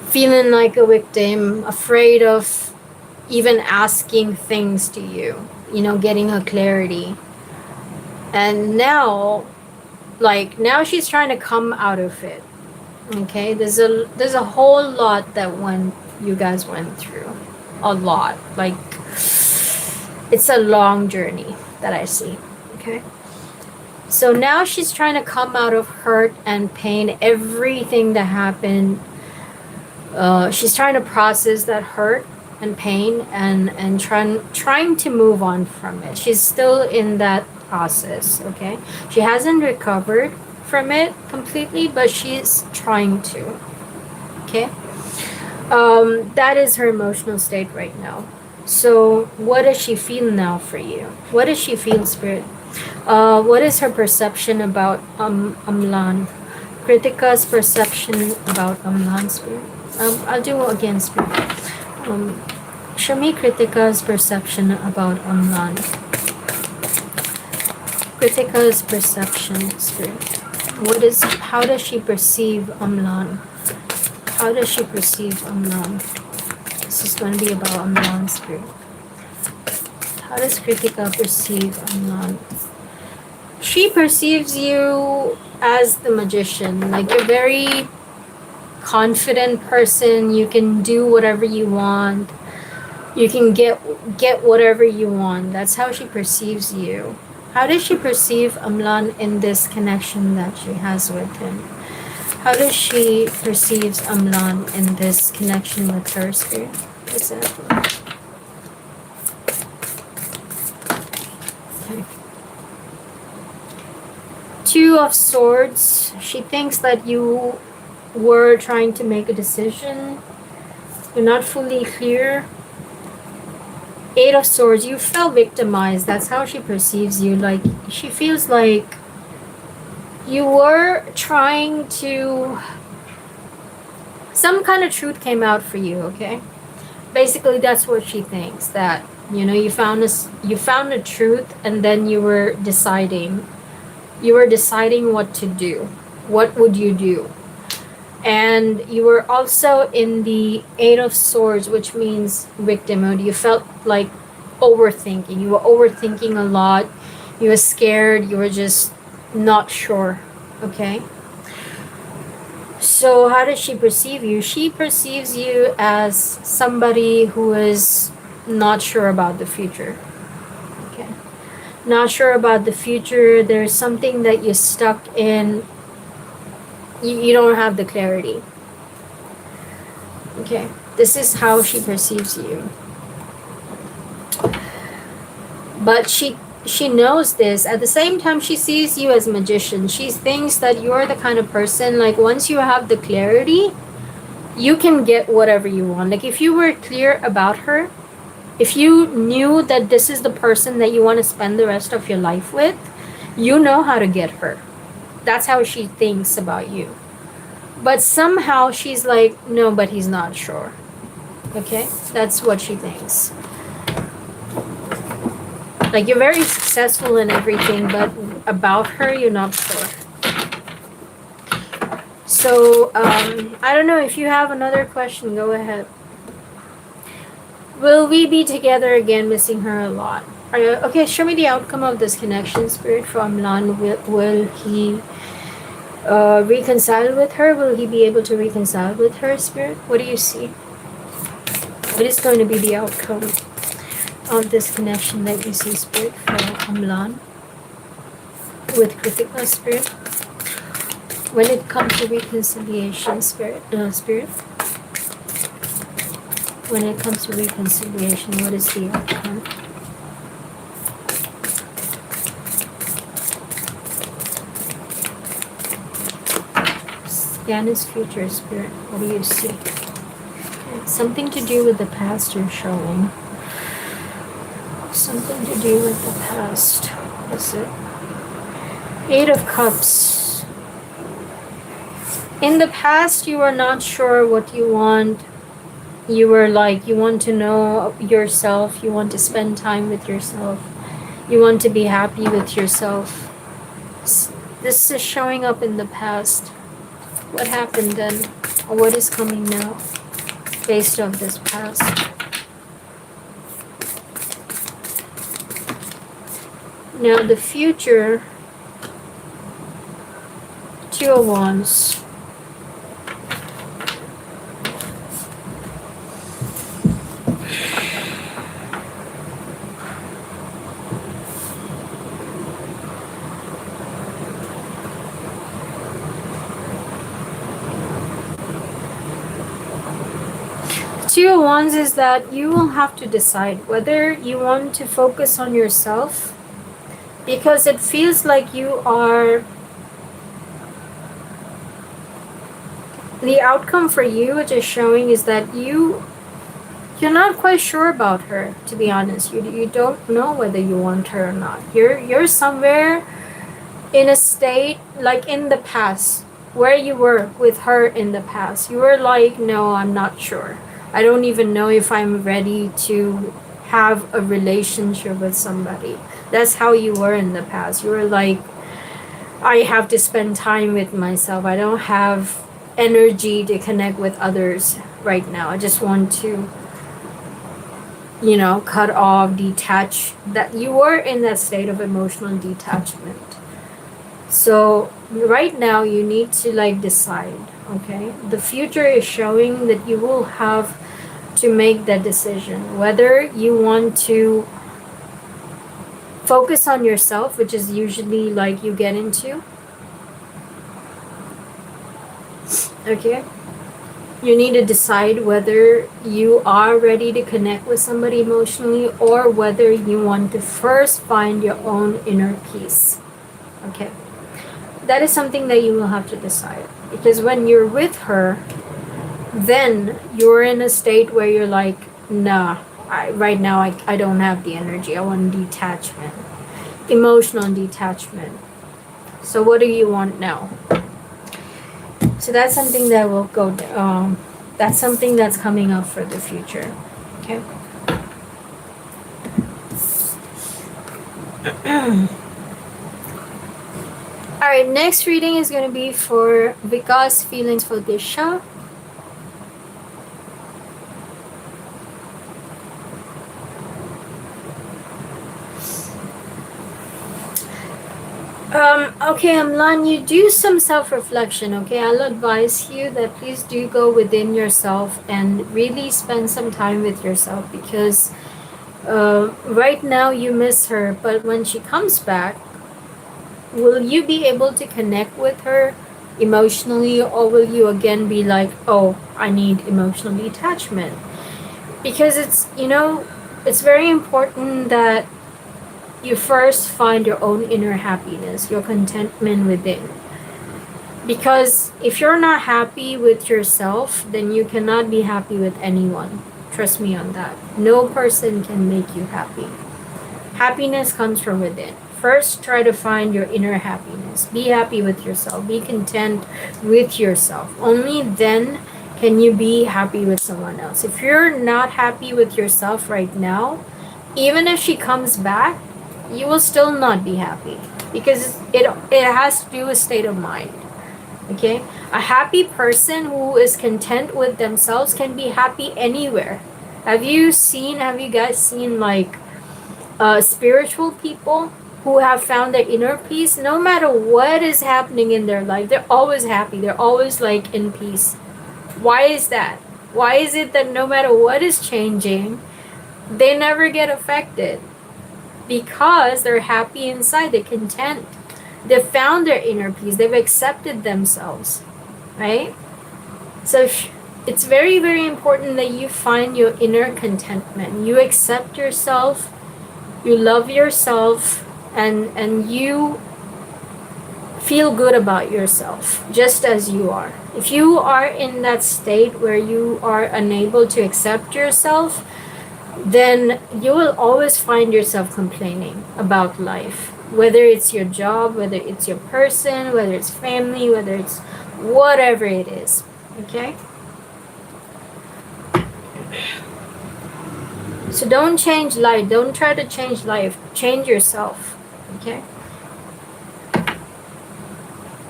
feeling like a victim, afraid of even asking things to you, getting a clarity. And now she's trying to come out of it. Okay, there's a whole lot that you guys went through. A lot. Like, it's a long journey that I see. Okay, so now she's trying to come out of hurt and pain, everything that happened. She's trying to process that hurt and pain and trying to move on from it. She's still in that process. Okay, she hasn't recovered from it completely, but she's trying to. Okay, that is her emotional state right now. So what does she feel now for you? What does she feel, spirit? What is her perception about Amlan? Kritika's perception about Amlan, spirit. I'll do it again, spirit. Show me Kritika's perception about Amlan. Kritika's perception, spirit. How does she perceive Amlan? How does she perceive Amlan? This is going to be about Amlan, spirit. How does Kritika perceive Amlan? She perceives you as the magician. Like, you're very confident person. You can do whatever you want. You can get whatever you want. That's how she perceives you. How does she perceive Amlan in this connection that she has with him? How does she perceive Amlan in this connection with her, spirit? Exactly. Okay. Two of Swords. She thinks that you were trying to make a decision. You're not fully clear. Eight of Swords, you felt victimized. That's how she perceives you. Like, she feels like you were trying to... Some kind of truth came out for you, okay? Basically, that's what she thinks. That, you found a truth, and then you were deciding. You were deciding what to do. What would you do? And you were also in the Eight of Swords, which means victimhood. You felt like overthinking. You were overthinking a lot. You were scared. You were just not sure. Okay? So how does she perceive you? She perceives you as somebody who is not sure about the future. Okay? Not sure about the future. There's something that you're stuck in. You don't have the clarity. Okay, this is how she perceives you. But she knows this. At the same time, she sees you as a magician. She thinks that you're the kind of person, like, once you have the clarity, you can get whatever you want. Like, if you were clear about her, If you knew that this is the person that you want to spend the rest of your life with, you know how to get her. That's how she thinks about you. But somehow she's like, no, but he's not sure. Okay? That's what she thinks. Like, you're very successful in everything, but about her, you're not sure. So, I don't know if you have another question, go ahead. Will we be together again, missing her a lot? Okay, show me the outcome of this connection, Spirit, from Lan. Will he reconcile with her? Will he be able to reconcile with her, Spirit? What do you see? What is going to be the outcome of this connection that you see, Spirit, from Lan with Kritika, Spirit? When it comes to reconciliation, Spirit, when it comes to reconciliation, what is the outcome? Scan his future, Spirit. What do you see? Something to do with the past you're showing. Something to do with the past. What is it? 8 of Cups. In the past, you were not sure what you want. You were like, you want to know yourself. You want to spend time with yourself. You want to be happy with yourself. This is showing up in the past. What happened then? Or what is coming now based on this past? Now the future, 2 of Wands. Two of Wands is that you will have to decide whether you want to focus on yourself, because it feels like you are, the outcome for you, which is showing, is that you're not quite sure about her, to be honest. You don't know whether you want her or not. You're somewhere in a state like in the past where you were with her in the past. You were like, no, I'm not sure. I don't even know if I'm ready to have a relationship with somebody. That's how you were in the past. You were like, I have to spend time with myself. I don't have energy to connect with others right now. I just want to, cut off, detach. That you were in that state of emotional detachment. So right now you need to decide, okay? The future is showing that you will have to make that decision, whether you want to focus on yourself, which is usually you get into, okay? You need to decide whether you are ready to connect with somebody emotionally, or whether you want to first find your own inner peace, okay? That is something that you will have to decide, because when you're with her, then you're in a state where you're like, nah, right now I don't have the energy. I want detachment, emotional detachment. So what do you want now? So that's something that will go, that's something that's coming up for the future, okay? Alright, next reading is going to be for Vika's feelings for Disha. Okay, Amlan, you do some self-reflection, okay? I'll advise you that please do go within yourself and really spend some time with yourself, because right now you miss her, but when she comes back, will you be able to connect with her emotionally, or will you again be like, oh, I need emotional detachment? Because it's, it's very important that you first find your own inner happiness, your contentment within. Because if you're not happy with yourself, then you cannot be happy with anyone, Trust me on that. No person can make you happy. Happiness comes from within. First, try to find your inner happiness. Be happy with yourself. Be content with yourself. Only then can you be happy with someone else. If you're not happy with yourself right now, even if she comes back, you will still not be happy, because it has to do with state of mind. Okay? A happy person who is content with themselves can be happy anywhere. Have you guys seen like spiritual people who have found their inner peace? No matter what is happening in their life, they're always happy. They're always like in peace. Why is that? Why is it that no matter what is changing, they never get affected? Because they're happy inside, they're content. They've found their inner peace. They've accepted themselves, right? So it's very, very important that you find your inner contentment. You accept yourself, you love yourself, and you feel good about yourself just as you are. If you are in that state where you are unable to accept yourself, then you will always find yourself complaining about life. Whether it's your job, whether it's your person, whether it's family, whether it's whatever it is. Okay? So don't change life. Don't try to change life. Change yourself. Okay?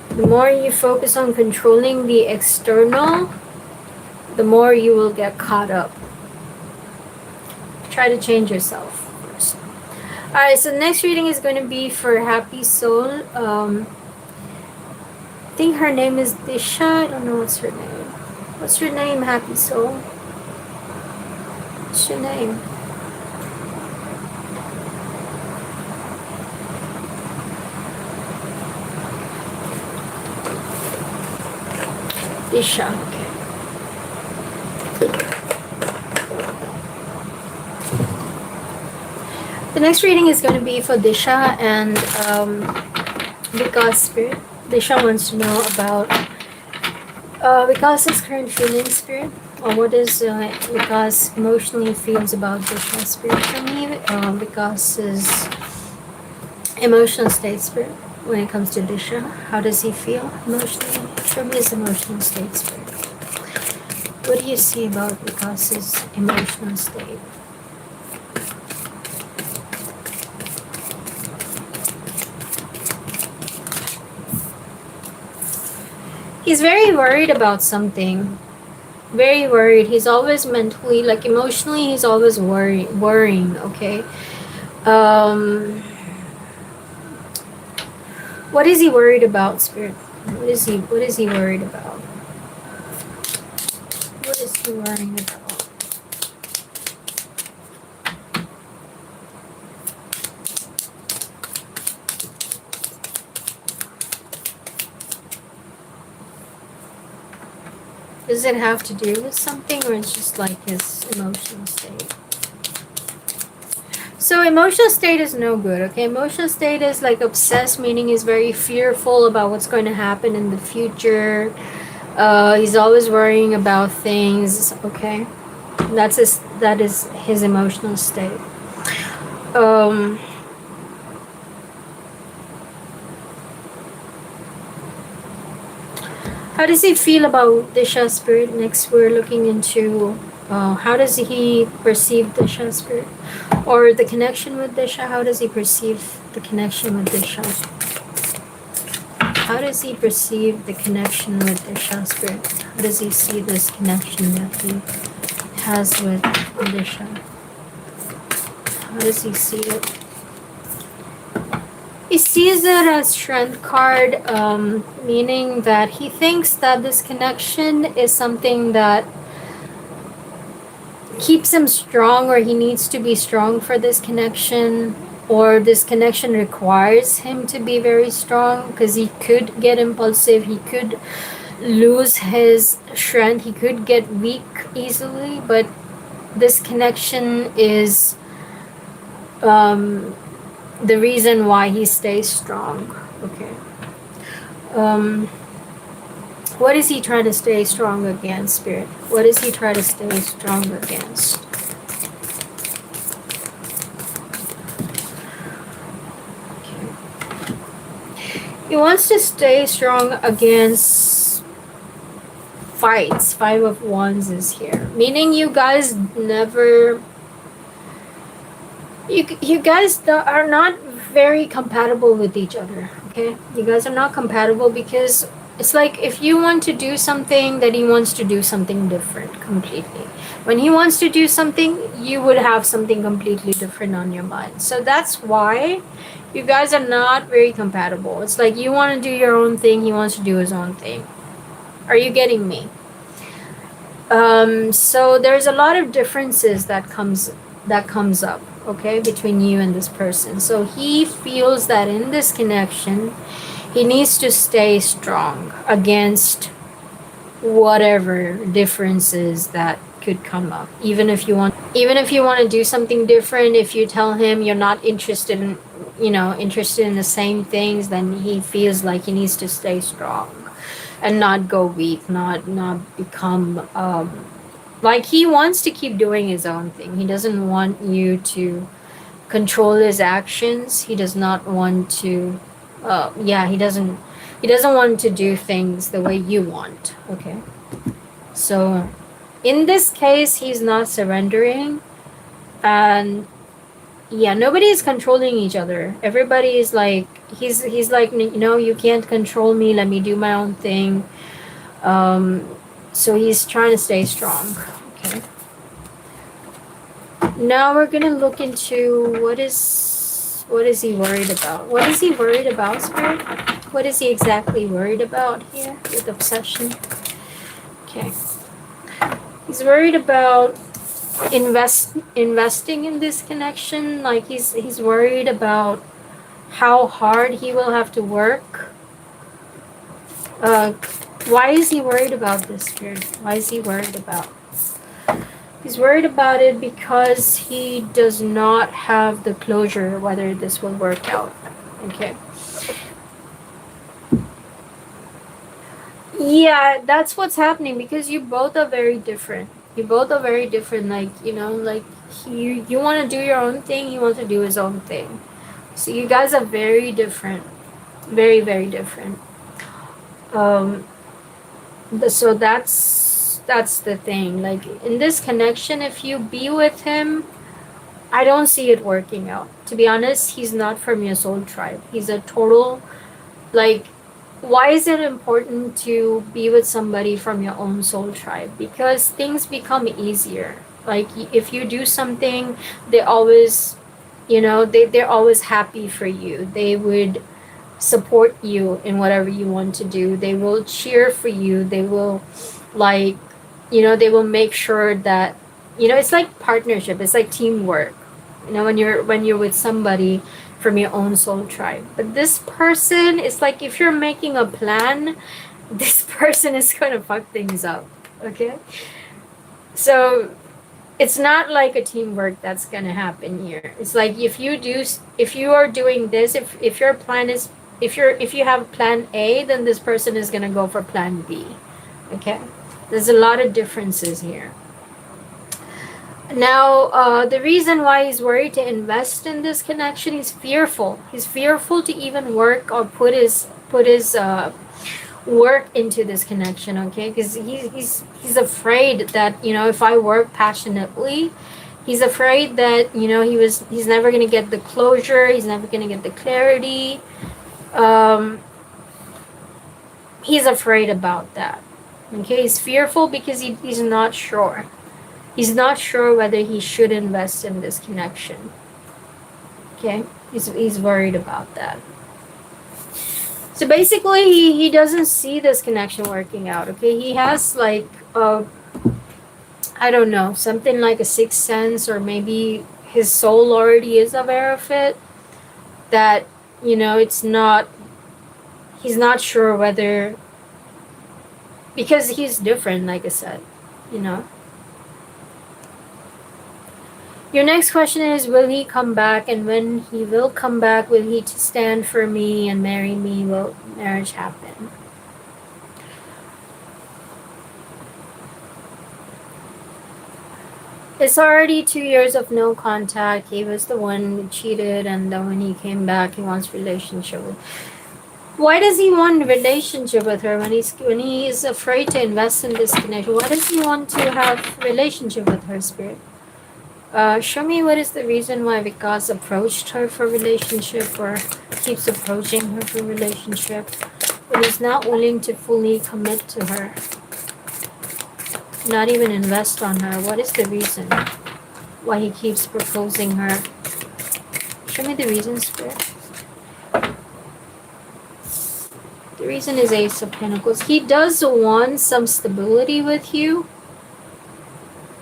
The more you focus on controlling the external, the more you will get caught up. Try to change yourself first. Alright, so next reading is going to be for Happy Soul. I think her name is Disha. I don't know what's her name. What's your name, Happy Soul? What's your name? Disha, okay. The next reading is going to be for Disha and Vikas Spirit. Disha wants to know about Vikas's current feeling, Spirit, or what is Vikas emotionally feels about Disha, Spirit. For me, Vikas's emotional state, Spirit, when it comes to Disha, how does he feel emotionally? Show me his emotional state, Spirit. What do you see about Vikas's emotional state? He's very worried about something. Very worried. He's always mentally, like emotionally, he's always worrying, okay? What is he worried about, Spirit? What is he worried about? What is he worrying about? Does it have to do with something, or it's just like his emotional state? So emotional state is no good, okay? Emotional state is like obsessed, meaning he's very fearful about what's going to happen in the future. He's always worrying about things, okay? That is his emotional state. How does he feel about Disha, Spirit? Next, we're looking into how does he perceive Disha, Spirit? Or the connection with Disha? How does he perceive the connection with Disha? How does he perceive the connection with Disha, Spirit? How does he see this connection that he has with Disha? How does he see it? He sees it as strength card, meaning that he thinks that this connection is something that keeps him strong, or he needs to be strong for this connection, or this connection requires him to be very strong, because he could get impulsive, he could lose his strength, he could get weak easily, but this connection is the reason why he stays strong. Okay. What is he trying to stay strong against, Spirit? What is he trying to stay strong against? He wants to stay strong against fights. 5 of Wands is here. Meaning you guys never... You guys are not very compatible with each other, okay? You guys are not compatible because it's like if you want to do something, then he wants to do something different completely. When he wants to do something, you would have something completely different on your mind. So that's why you guys are not very compatible. It's like you want to do your own thing, he wants to do his own thing. Are you getting me? So there's a lot of differences that comes up, okay, between you and this person. So he feels that in this connection, he needs to stay strong against whatever differences that could come up. Even if you want to do something different, if you tell him you're not interested in, interested in the same things, then he feels like he needs to stay strong and not go weak, not become like he wants to keep doing his own thing. He doesn't want you to control his actions. He does not want to he doesn't want to do things the way you want, okay? So in this case, he's not surrendering, and nobody is controlling each other. Everybody is like, he's like, no, you can't control me, let me do my own thing. So he's trying to stay strong, okay? Now we're gonna look into what is he worried about? What is he worried about, Spirit? What is he exactly worried about here with obsession? Okay. He's worried about investing in this connection. Like he's worried about how hard he will have to work. Why is he worried about this, Spirit? Why is he worried about? He's worried about it because he does not have the closure whether this will work out. Okay. Yeah, that's what's happening because you both are very different. You both are very different. Like, like you want to do your own thing, he wants to do his own thing. So you guys are very different. Very, very different. So that's the thing. Like in this connection, if you be with him, I don't see it working out. To be honest, he's not from your soul tribe. He's a total, like, why is it important to be with somebody from your own soul tribe? Because things become easier. Like if you do something, they always, they're always happy for you. They would support you in whatever you want to do. They will cheer for you. They will, like, they will make sure that, it's like partnership. It's like teamwork. When you're with somebody from your own soul tribe. But this person is like, if you're making a plan, this person is gonna fuck things up. Okay? So it's not like a teamwork that's gonna happen here. It's like if you are doing this, if your plan is, if you have plan A, then this person is gonna go for plan B. Okay? There's a lot of differences here. Now, the reason why he's worried to invest in this connection, he's fearful. He's fearful to even work or put his work into this connection, okay? Because he's afraid that, if I work passionately, he's afraid that, he's never going to get the closure, he's never going to get the clarity. He's afraid about that. Okay, he's fearful because he's not sure. He's not sure whether he should invest in this connection. Okay, he's worried about that. So basically, he doesn't see this connection working out. Okay, he has like I don't know, something like a sixth sense, or maybe his soul already is aware of it. That it's not. He's not sure whether, because he's different, like I said, Your next question is, will he come back? And when he will come back, will he stand for me and marry me? Will marriage happen? It's already 2 years of no contact. He was the one who cheated, and then when he came back, he wants relationship with. Why does he want relationship with her when he's afraid to invest in this connection? Why does he want to have relationship with her, spirit? Show me what is the reason why Vikas approached her for relationship, or keeps approaching her for relationship, but he's not willing to fully commit to her, not even invest on her. What is the reason why he keeps proposing her? Show me the reason, spirit. The reason is Ace of Pentacles. He does want some stability with you.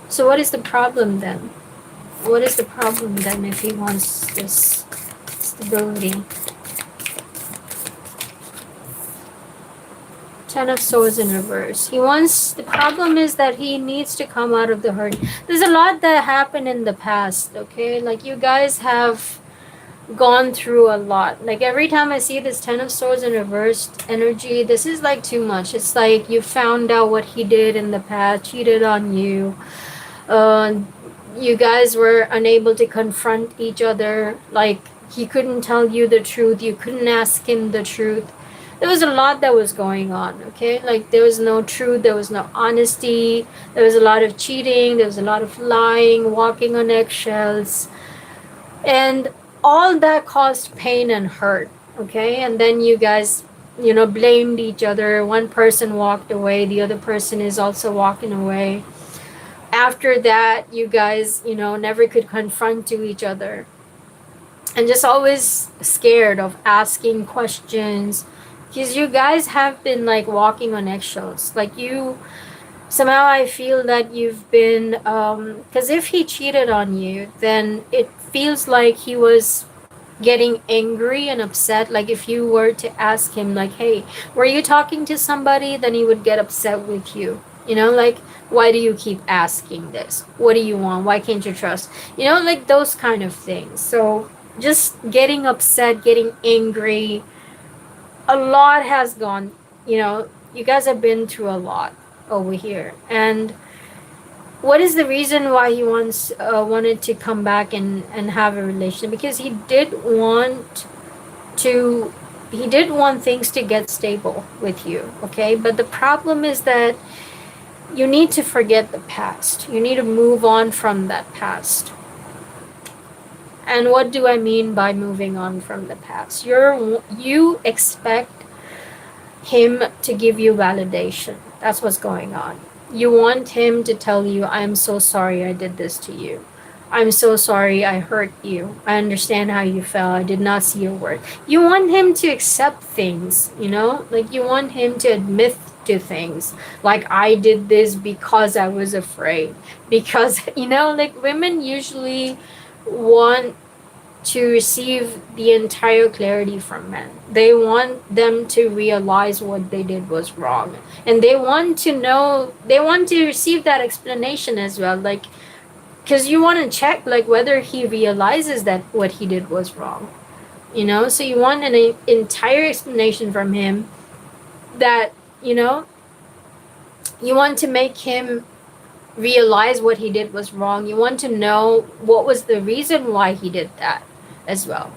So what is the problem then? What is the problem then if he wants this stability? Ten of Swords in reverse. The problem is that he needs to come out of the hurt. There's a lot that happened in the past, okay? Like, you guys have gone through a lot. Like, every time I see this Ten of Swords in reversed energy, this is like too much. It's like you found out what he did in the past, cheated on you. You guys were unable to confront each other. Like, he couldn't tell you the truth. You couldn't ask him the truth. There was a lot that was going on, okay? Like, there was no truth, there was no honesty, there was a lot of cheating, there was a lot of lying, walking on eggshells, and all that caused pain and hurt, okay? And then you guys, blamed each other. One person walked away, the other person is also walking away. After that, you guys, never could confront to each other, and just always scared of asking questions, because you guys have been like walking on eggshells. Like, somehow I feel that you've been, because if he cheated on you, then it feels like he was getting angry and upset. Like, if you were to ask him, like, hey, were you talking to somebody, then he would get upset with you. Like, why do you keep asking this? What do you want? Why can't you trust? Like those kind of things. So just getting upset, getting angry, a lot has gone, you guys have been through a lot over here. And what is the reason why he wanted to come back and have a relationship? Because he did want things to get stable with you, okay? But the problem is that you need to forget the past. You need to move on from that past. And what do I mean by moving on from the past? You expect him to give you validation. That's what's going on. You want him to tell you, I'm so sorry I did this to you. I'm so sorry I hurt you. I understand how you felt. I did not see your worth. You want him to accept things, Like, you want him to admit to things. Like, I did this because I was afraid. Because, like, women usually want to receive the entire clarity from men. They want them to realize what they did was wrong. And they want to receive that explanation as well. Like, because you want to check, like, whether he realizes that what he did was wrong. So you want an entire explanation from him that, you want to make him realize what he did was wrong. You want to know what was the reason why he did that as well.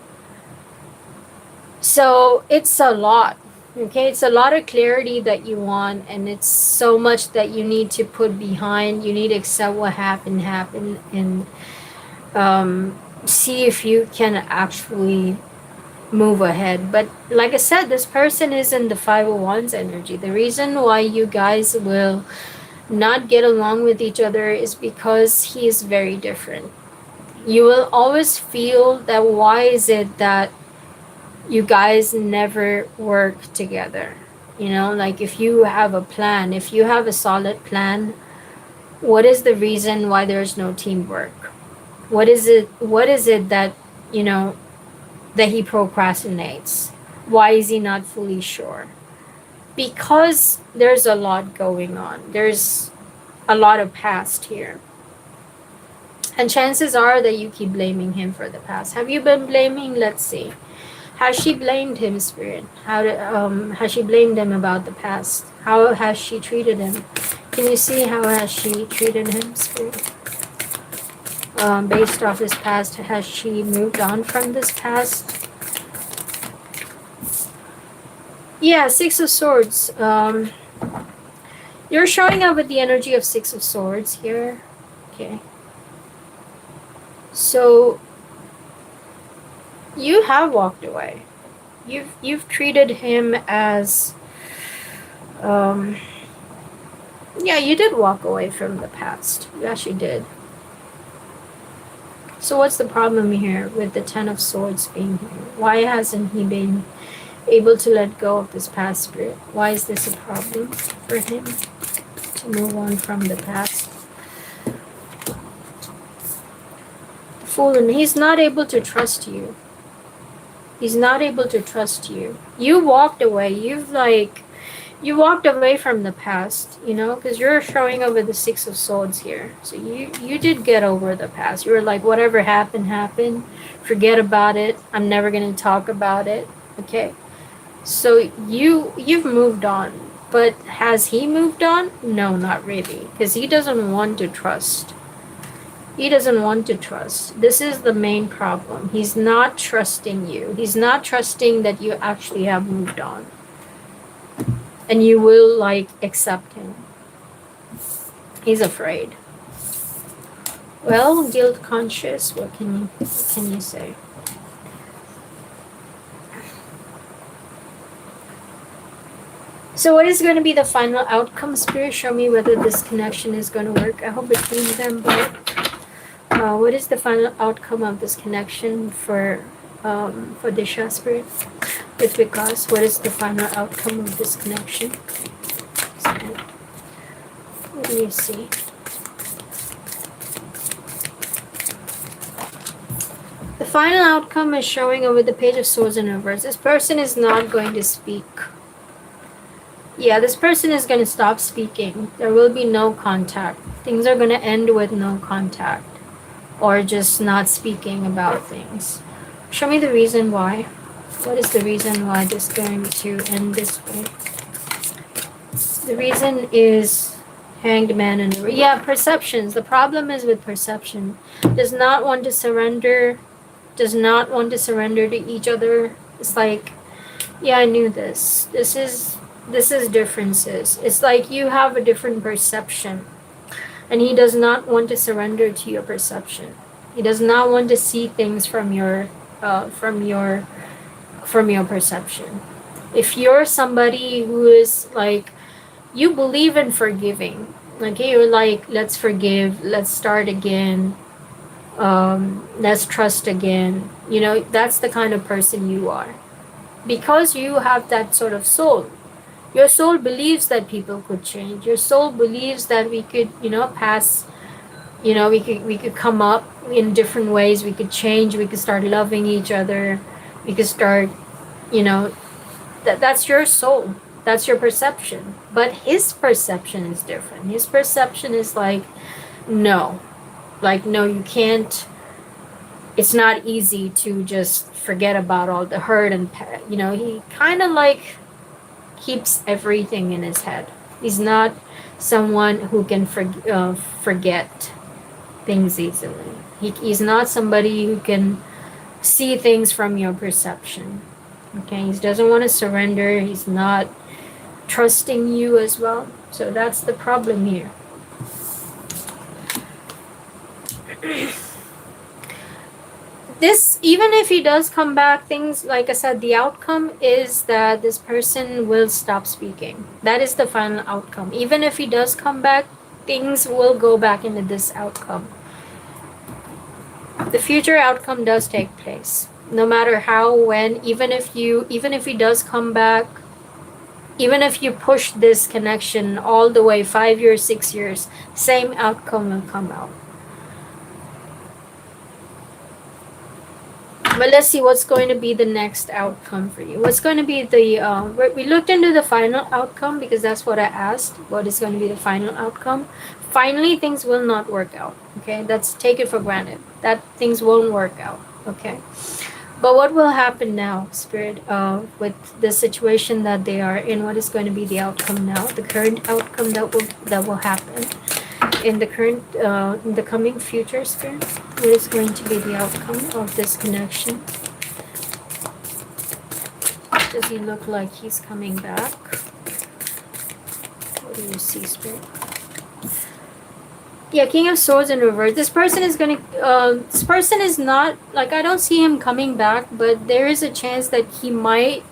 So it's a lot, okay? It's a lot of clarity that you want, and it's so much that you need to put behind. You need to accept what happened, and see if you can actually move ahead. But like I said, this person is in the 501's energy. The reason why you guys will not get along with each other is because he is very different. You will always feel that why is it that you guys never work together? Like, if you have a plan, if you have a solid plan, what is the reason why there's no teamwork? What is it that, that he procrastinates? Why is he not fully sure? Because there's a lot going on. There's a lot of past here. And chances are that you keep blaming him for the past. Have you been blaming? Let's see. Has she blamed him, Spirit? Has she blamed him about the past? How has she treated him? Can you see how has she treated him, Spirit? based off his past. Has she moved on from this past? Yeah, Six of Swords. You're showing up with the energy of Six of Swords here. Okay. So you have walked away. You've treated him as yeah, you did walk away from the past. You actually did. So what's the problem here with the Ten of Swords being here? Why hasn't he been able to let go of this past, Spirit? Why is this a problem for him to move on from the past? The Fool, and he's not able to trust you. He's not able to trust you. You walked away. You walked away from the past, you know, because you're showing over the Six of Swords here. So you did get over the past. You were like, whatever happened, happened. Forget about it. I'm never going to talk about it. Okay. So you've moved on. But has he moved on? No, not really. Because he doesn't want to trust. He doesn't want to trust. This is the main problem. He's not trusting you. He's not trusting that you actually have moved on. And you will, like, accept him. He's afraid. Well, guilt conscious, what can you say? So what is going to be the final outcome, Spirit? Show me whether this connection is going to work. I hope between them both. What is the final outcome of this connection for Disha, Spirit? With Vikas, what is the final outcome of this connection? What do you see? The final outcome is showing over the Page of Swords in reverse. This person is not going to speak. Yeah, this person is going to stop speaking. There will be no contact. Things are going to end with no contact. Or just not speaking about things. Show me the reason why. What is the reason why this is going to end this way? The reason is Hanged Man and yeah, perceptions. The problem is with perception. Does not want to surrender. Does not want to surrender to each other. It's like, yeah, I knew this. This is differences. It's like you have a different perception. And he does not want to surrender to your perception. He does not want to see things from your perception. If you're somebody who is like, you believe in forgiving, okay, you're like, let's forgive, let's start again, let's trust again, you know, that's the kind of person you are. Because you have that sort of soul. Your soul believes that people could change. Your soul believes that we could, you know, pass, you know, we could come up in different ways, we could change, we could start loving each other, we could start, you know, that's your soul, that's your perception. But his perception is different. His perception is like, no, you can't. It's not easy to just forget about all the hurt and, you know, he kind of like keeps everything in his head. He's not someone who can forget things easily. He's not somebody who can see things from your perception. Okay, he doesn't want to surrender. He's not trusting you as well. So that's the problem here. This, even if he does come back, things, like I said, the outcome is that this person will stop speaking. That is the final outcome. Even if he does come back, things will go back into this outcome. The future outcome does take place. No matter how, when, even if he does come back, even if you push this connection all the way 5 years, 6 years, same outcome will come out. But let's see what's going to be the next outcome for you. What's going to be the, we looked into the final outcome because that's what I asked. What is going to be the final outcome? Finally, things will not work out. Okay, that's, take it for granted. That things won't work out. Okay. But what will happen now, Spirit, with the situation that they are in? What is going to be the outcome now? The current outcome that will happen. in the current, in the coming future, Spirit? What is going to be the outcome of this connection? Does he look like he's coming back? What do you see, Spirit? Yeah, King of Swords in reverse. This person is gonna, this person is not, like, I don't see him coming back, but there is a chance that he might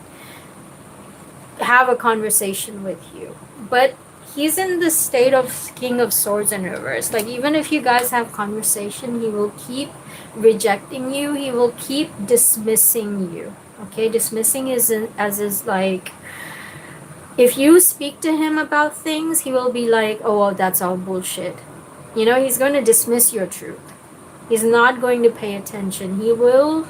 have a conversation with you. But he's in the state of King of Swords in reverse. Like, even if you guys have conversation, he will keep rejecting you. He will keep dismissing you. Okay, dismissing is like, if you speak to him about things, he will be like, oh, well, that's all bullshit. You know, he's going to dismiss your truth. He's not going to pay attention. He will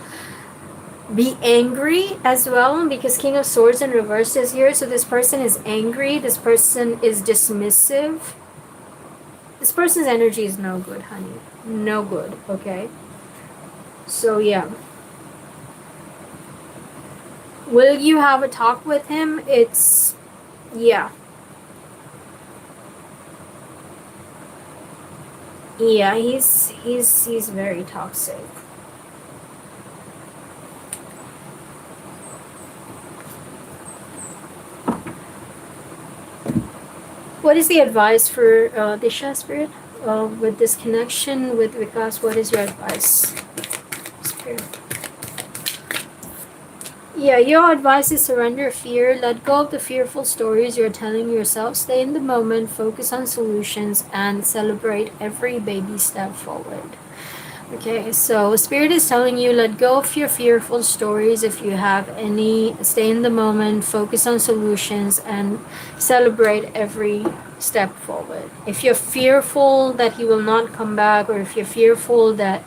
be angry as well, because King of Swords in reverse is here. So this person is angry. This person is dismissive. This person's energy is no good, honey. No good, okay? So, yeah. Will you have a talk with him? It's, yeah. Yeah, he's very toxic. What is the advice for Disha, Spirit? With this connection with Vikas, what is your advice, Spirit? Yeah, your advice is surrender fear, let go of the fearful stories you're telling yourself, stay in the moment, focus on solutions, and celebrate every baby step forward. Okay, so Spirit is telling you, let go of your fearful stories if you have any, stay in the moment, focus on solutions, and celebrate every step forward. If you're fearful that he will not come back, or if you're fearful that,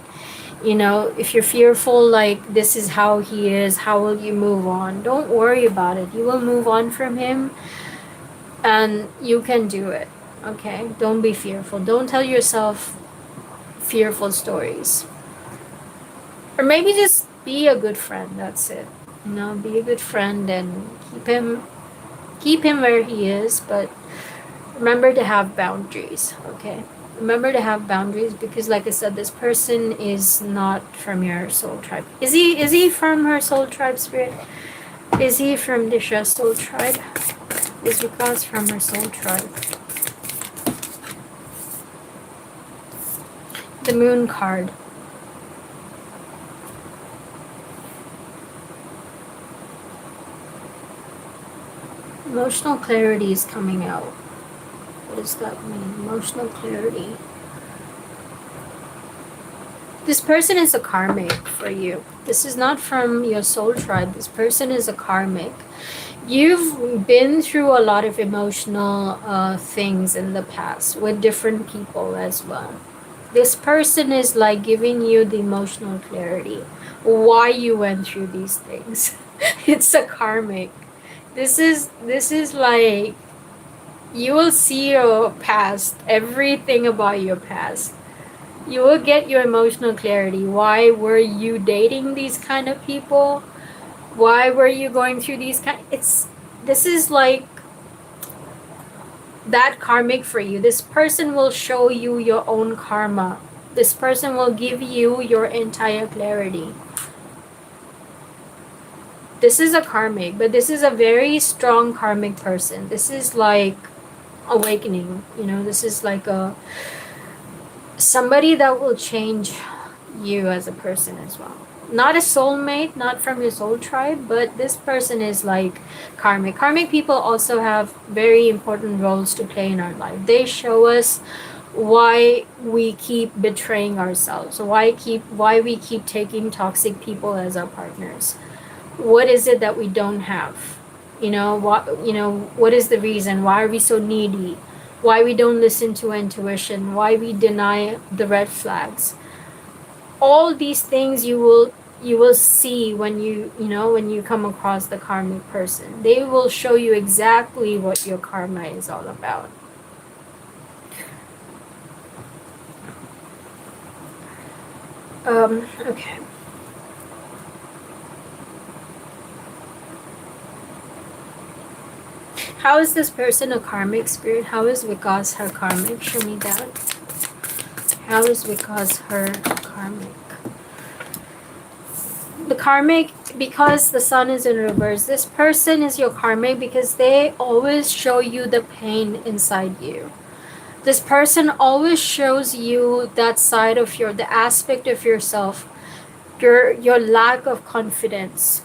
you know, if you're fearful like this is how he is, how will you move on? Don't worry about it. You will move on from him, and you can do it. Okay, don't be fearful. Don't tell yourself fearful stories. Or maybe just be a good friend. That's it. You know, be a good friend and keep him where he is, but remember to have boundaries. Okay, remember to have boundaries, because like I said, this person is not from your soul tribe. Is he from her soul tribe, Spirit? Is he from Disha's soul tribe? Is Vikas from her soul tribe? The Moon card. Emotional clarity is coming out. What does that mean? Emotional clarity. This person is a karmic for you. This is not from your soul tribe. This person is a karmic. You've been through a lot of emotional things in the past with different people as well. This person is like giving you the emotional clarity why you went through these things. It's a karmic. This is like, you will see your past, everything about your past. You will get your emotional clarity. Why were you dating these kind of people? Why were you going through these this is like that karmic for you. This person will show you your own karma. This person will give you your entire clarity. This is a karmic, but this is a very strong karmic person. This is like awakening, you know, this is like somebody that will change you as a person as well. Not a soulmate, not from your soul tribe, but this person is like karmic. Karmic people also have very important roles to play in our life. They show us why we keep betraying ourselves, why we keep taking toxic people as our partners. What is it that we don't have? What is the reason? Why are we so needy? Why we don't listen to intuition? Why we deny the red flags? All these things you will see when you come across the karmic person. They will show you exactly what your karma is all about. Okay. How is this person a karmic, Spirit? How is Vikas her karmic? Show me that. Alice would cause her karmic. The karmic, because the sun is in reverse, this person is your karmic because they always show you the pain inside you. This person always shows you that side of the aspect of yourself, your lack of confidence,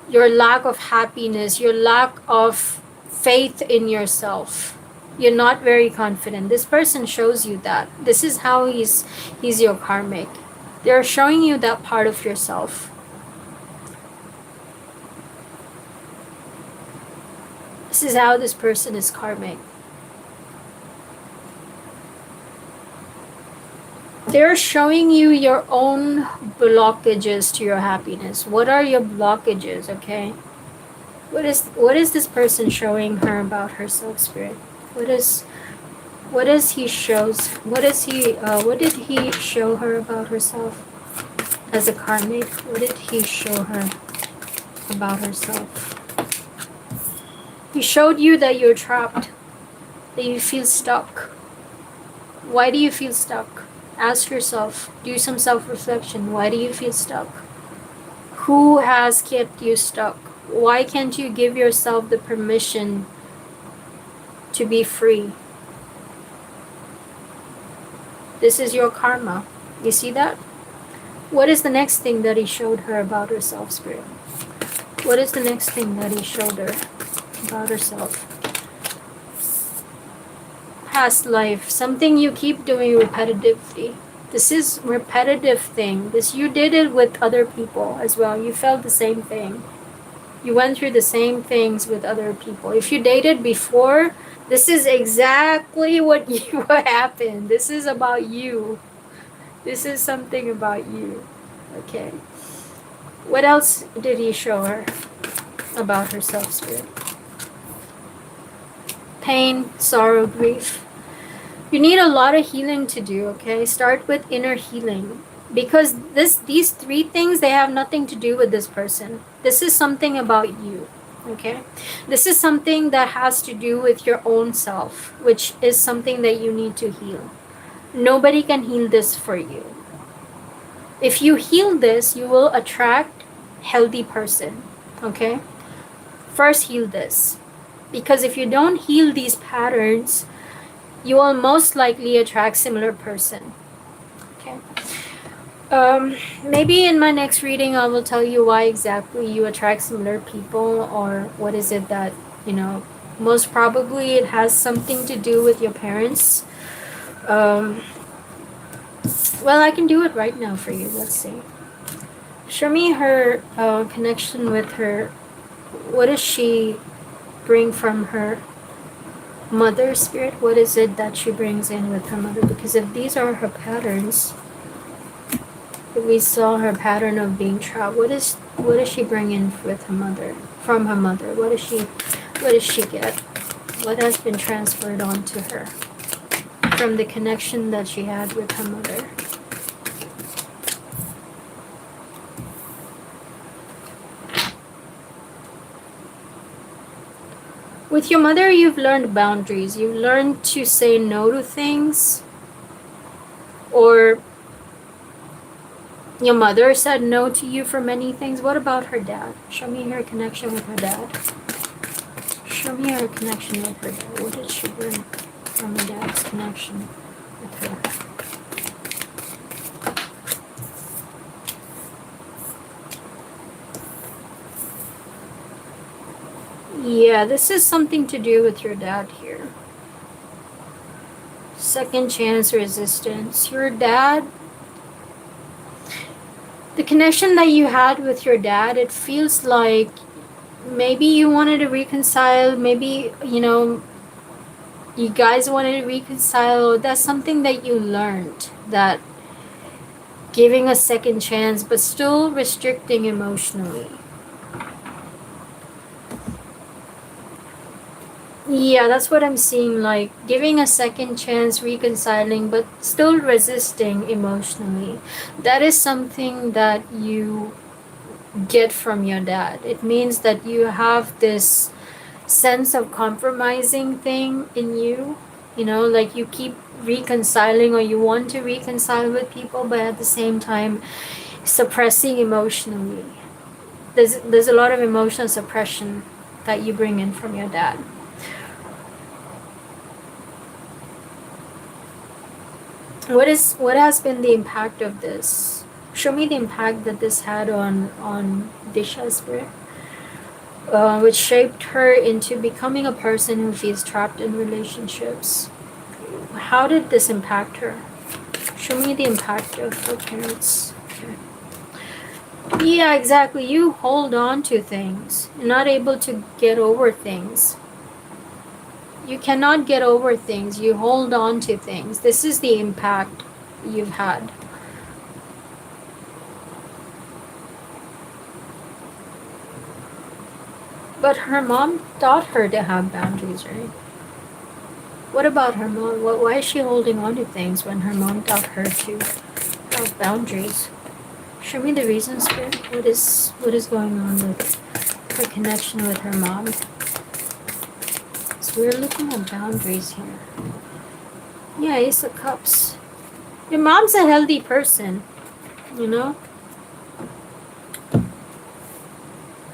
your lack of happiness, your lack of faith in yourself. You're not very confident. This person shows you that. This is how he's your karmic. They're showing you that part of yourself. This is how this person is karmic. They're showing you your own blockages to your happiness. What are your blockages, okay? What is this person showing her about herself, Spirit? What did he show her about herself as a karmic? What did he show her about herself? He showed you that you're trapped, that you feel stuck. Why do you feel stuck? Ask yourself, do some self-reflection. Why do you feel stuck? Who has kept you stuck? Why can't you give yourself the permission to be free? This is your karma. You see that? What is the next thing that he showed her about herself, Spirit? What is the next thing that he showed her about herself? Past life, something you keep doing repetitively. This is repetitive thing. You did it with other people as well. You felt the same thing. You went through the same things with other people. If you dated before, this is exactly what happened. This is about you. This is something about you. Okay. What else did he show her about herself, Spirit? Pain, sorrow, grief. You need a lot of healing to do, okay? Start with inner healing. Because these three things, they have nothing to do with this person. This is something about you, okay? This is something that has to do with your own self, which is something that you need to heal. Nobody can heal this for you. If you heal this, you will attract healthy person, okay? First, heal this. Because if you don't heal these patterns, you will most likely attract similar person. Okay. Maybe in my next reading, I will tell you why exactly you attract similar people, or what is it that, most probably it has something to do with your parents. Well, I can do it right now for you. Let's see. Show me her connection with her. What does she bring from her mother, Spirit? What is it that she brings in with her mother? Because if these are her patterns, if we saw her pattern of being trapped, what does she bring in with her mother, from her mother? What does she get? What has been transferred on to her from the connection that she had with her mother? With your mother, you've learned boundaries. You've learned to say no to things. Or your mother said no to you for many things. What about her dad? Show me her connection with her dad. Show me her connection with her dad. What did she bring from her dad's connection with her? Yeah, this is something to do with your dad here. Second chance resistance. Your dad, the connection that you had with your dad, it feels like maybe you wanted to reconcile, maybe, you guys wanted to reconcile. That's something that you learned, that giving a second chance, but still restricting emotionally. Yeah, that's what I'm seeing, like giving a second chance, reconciling, but still resisting emotionally. That is something that you get from your dad. It means that you have this sense of compromising thing in you, like you keep reconciling, or you want to reconcile with people, but at the same time suppressing emotionally. There's a lot of emotional suppression that you bring in from your dad. What has been the impact of this? Show me the impact that this had on Disha's spirit, which shaped her into becoming a person who feels trapped in relationships. How did this impact her? Show me the impact of her parents. Okay. Yeah, exactly. You hold on to things. You're not able to get over things. You cannot get over things. You hold on to things. This is the impact you've had. But her mom taught her to have boundaries, right? What about her mom? Why is she holding on to things when her mom taught her to have boundaries? Show me the reasons, Spirit. What is going on with her connection with her mom? So we're looking at boundaries here. Yeah, Ace of Cups. Your mom's a healthy person, you know?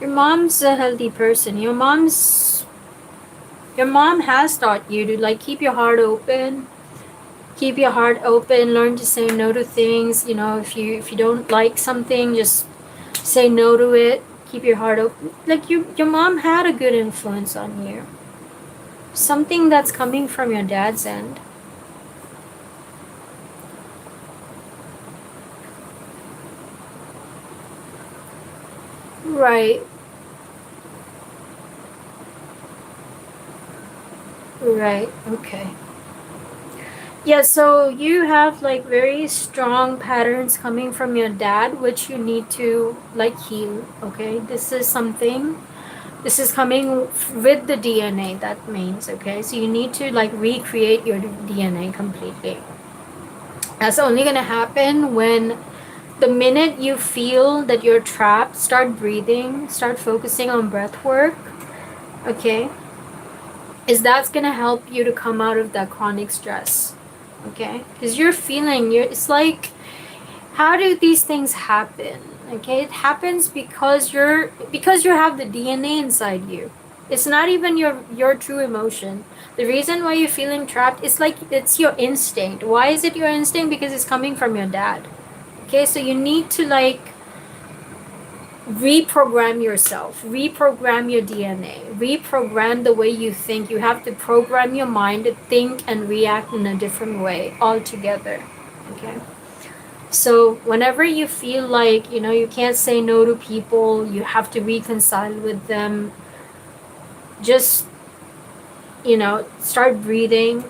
Your mom's a healthy person. Your mom has taught you to like keep your heart open. Keep your heart open, learn to say no to things. You know, if you don't like something, just say no to it. Keep your heart open. Like your mom had a good influence on you. Something that's coming from your dad's end. Right. Right. Okay. Yeah, so you have like very strong patterns coming from your dad, which you need to like heal. Okay. This is coming with the DNA, that means. Okay. So you need to like recreate your DNA completely. That's only going to happen when the minute you feel that you're trapped, start breathing, start focusing on breath work. Okay. That's going to help you to come out of that chronic stress. Okay. Because it's like, how do these things happen? Okay. It happens because you have the DNA inside you. It's not even your true emotion. The reason why you're feeling trapped is like it's your instinct. Why is it your instinct? Because it's coming from your dad. Okay, so you need to like reprogram yourself, reprogram your DNA, reprogram the way you think. You have to program your mind to think and react in a different way altogether. Okay. So whenever you feel like, you can't say no to people, you have to reconcile with them, just, start breathing.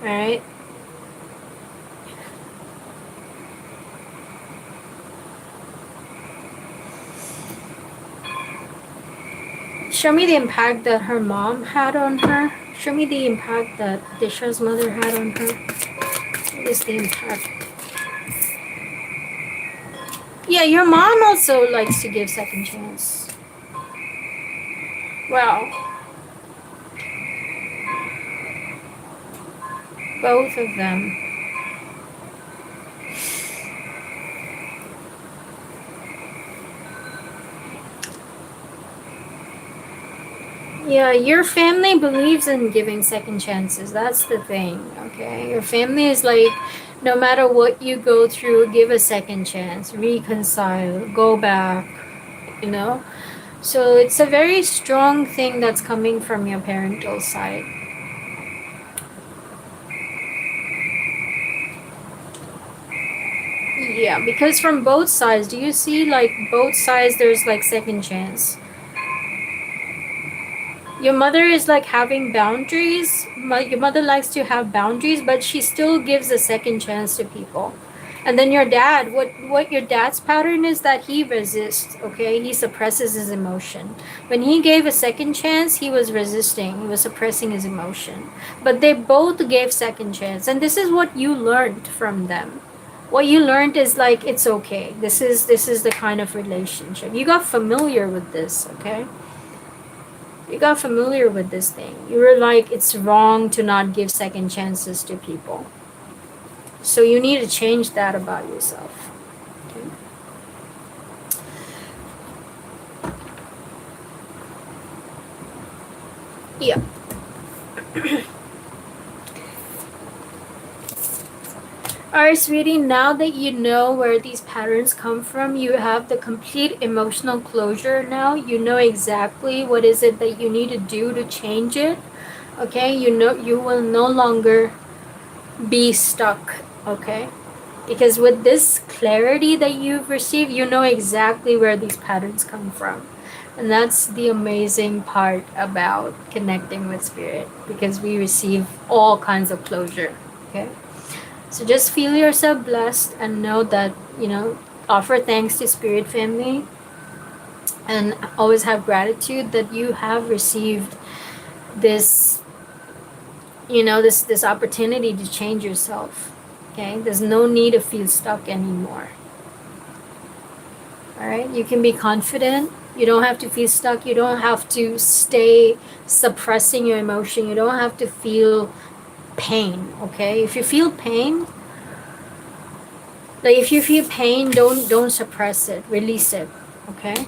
All right. Show me the impact that her mom had on her. Show me the impact that Disha's mother had on her. What is the impact? Yeah, your mom also likes to give second chance. Well, both of them. Yeah, your family believes in giving second chances. That's the thing, okay? Your family is like, no matter what you go through, give a second chance, reconcile, go back, you know? So it's a very strong thing that's coming from your parental side. Yeah, because from both sides, do you see like both sides there's like second chance? Your mother is like having boundaries. Your mother likes to have boundaries, but she still gives a second chance to people. And then your dad, what your dad's pattern is that he resists, okay? He suppresses his emotion. When he gave a second chance, he was resisting, he was suppressing his emotion. But they both gave second chance. And this is what you learned from them. What you learned is like it's okay. This is the kind of relationship. You got familiar with this, okay? You got familiar with this thing. You were like, it's wrong to not give second chances to people. So you need to change that about yourself. Okay? Yeah. Alright, sweetie, now that you know where these patterns come from, you have the complete emotional closure now. You know exactly what is it that you need to do to change it. Okay? You know you will no longer be stuck. Okay? Because with this clarity that you've received, you know exactly where these patterns come from. And that's the amazing part about connecting with spirit, because we receive all kinds of closure. Okay? So just feel yourself blessed and know that, offer thanks to spirit family and always have gratitude that you have received this, this opportunity to change yourself. Okay? There's no need to feel stuck anymore. All right? You can be confident. You don't have to feel stuck. You don't have to stay suppressing your emotion. You don't have to feel pain. Okay? If you feel pain, if you feel pain, don't suppress it. Release it. Okay?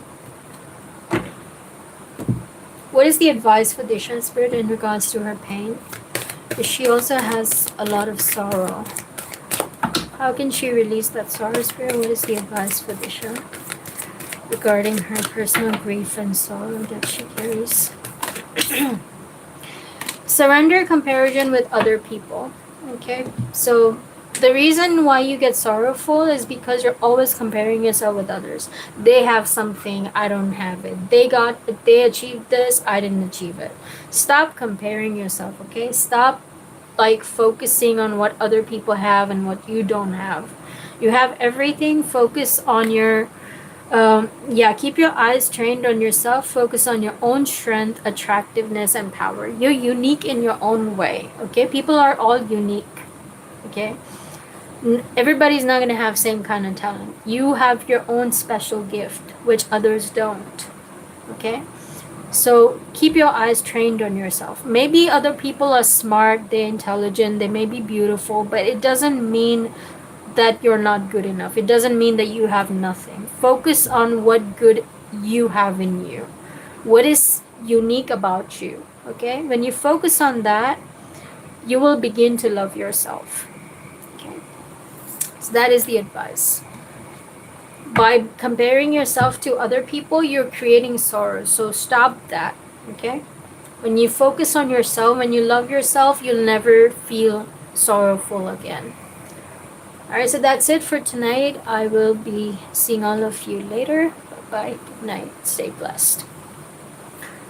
What is the advice for Disha Spirit in regards to her pain? She also has a lot of sorrow. How can she release that sorrow, Spirit? What is the advice for Disha regarding her personal grief and sorrow that she carries? Surrender comparison with other people. Okay? So the reason why you get sorrowful is because you're always comparing yourself with others. They have something, I don't have it. They achieved this, I didn't achieve it. Stop comparing yourself, okay? Stop focusing on what other people have and what you don't have. You have everything. Focus on your keep your eyes trained on yourself. Focus on your own strength, attractiveness, and power. You're unique in your own way, okay? People are all unique, okay? Everybody's not going to have same kind of talent. You have your own special gift, which others don't, okay? So keep your eyes trained on yourself. Maybe other people are smart, they're intelligent, they may be beautiful, but it doesn't mean that you're not good enough. It doesn't mean that you have nothing. Focus on what good you have in you. What is unique about you, okay? When you focus on that, you will begin to love yourself. Okay? So that is the advice. By comparing yourself to other people, you're creating sorrow. So stop that, okay? When you focus on yourself, when you love yourself, you'll never feel sorrowful again. Alright, so that's it for tonight. I will be seeing all of you later. Bye-bye. Good night. Stay blessed.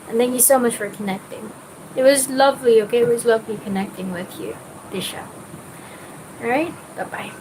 And thank you so much for connecting. It was lovely, okay? It was lovely connecting with you, Disha. Alright? Bye-bye.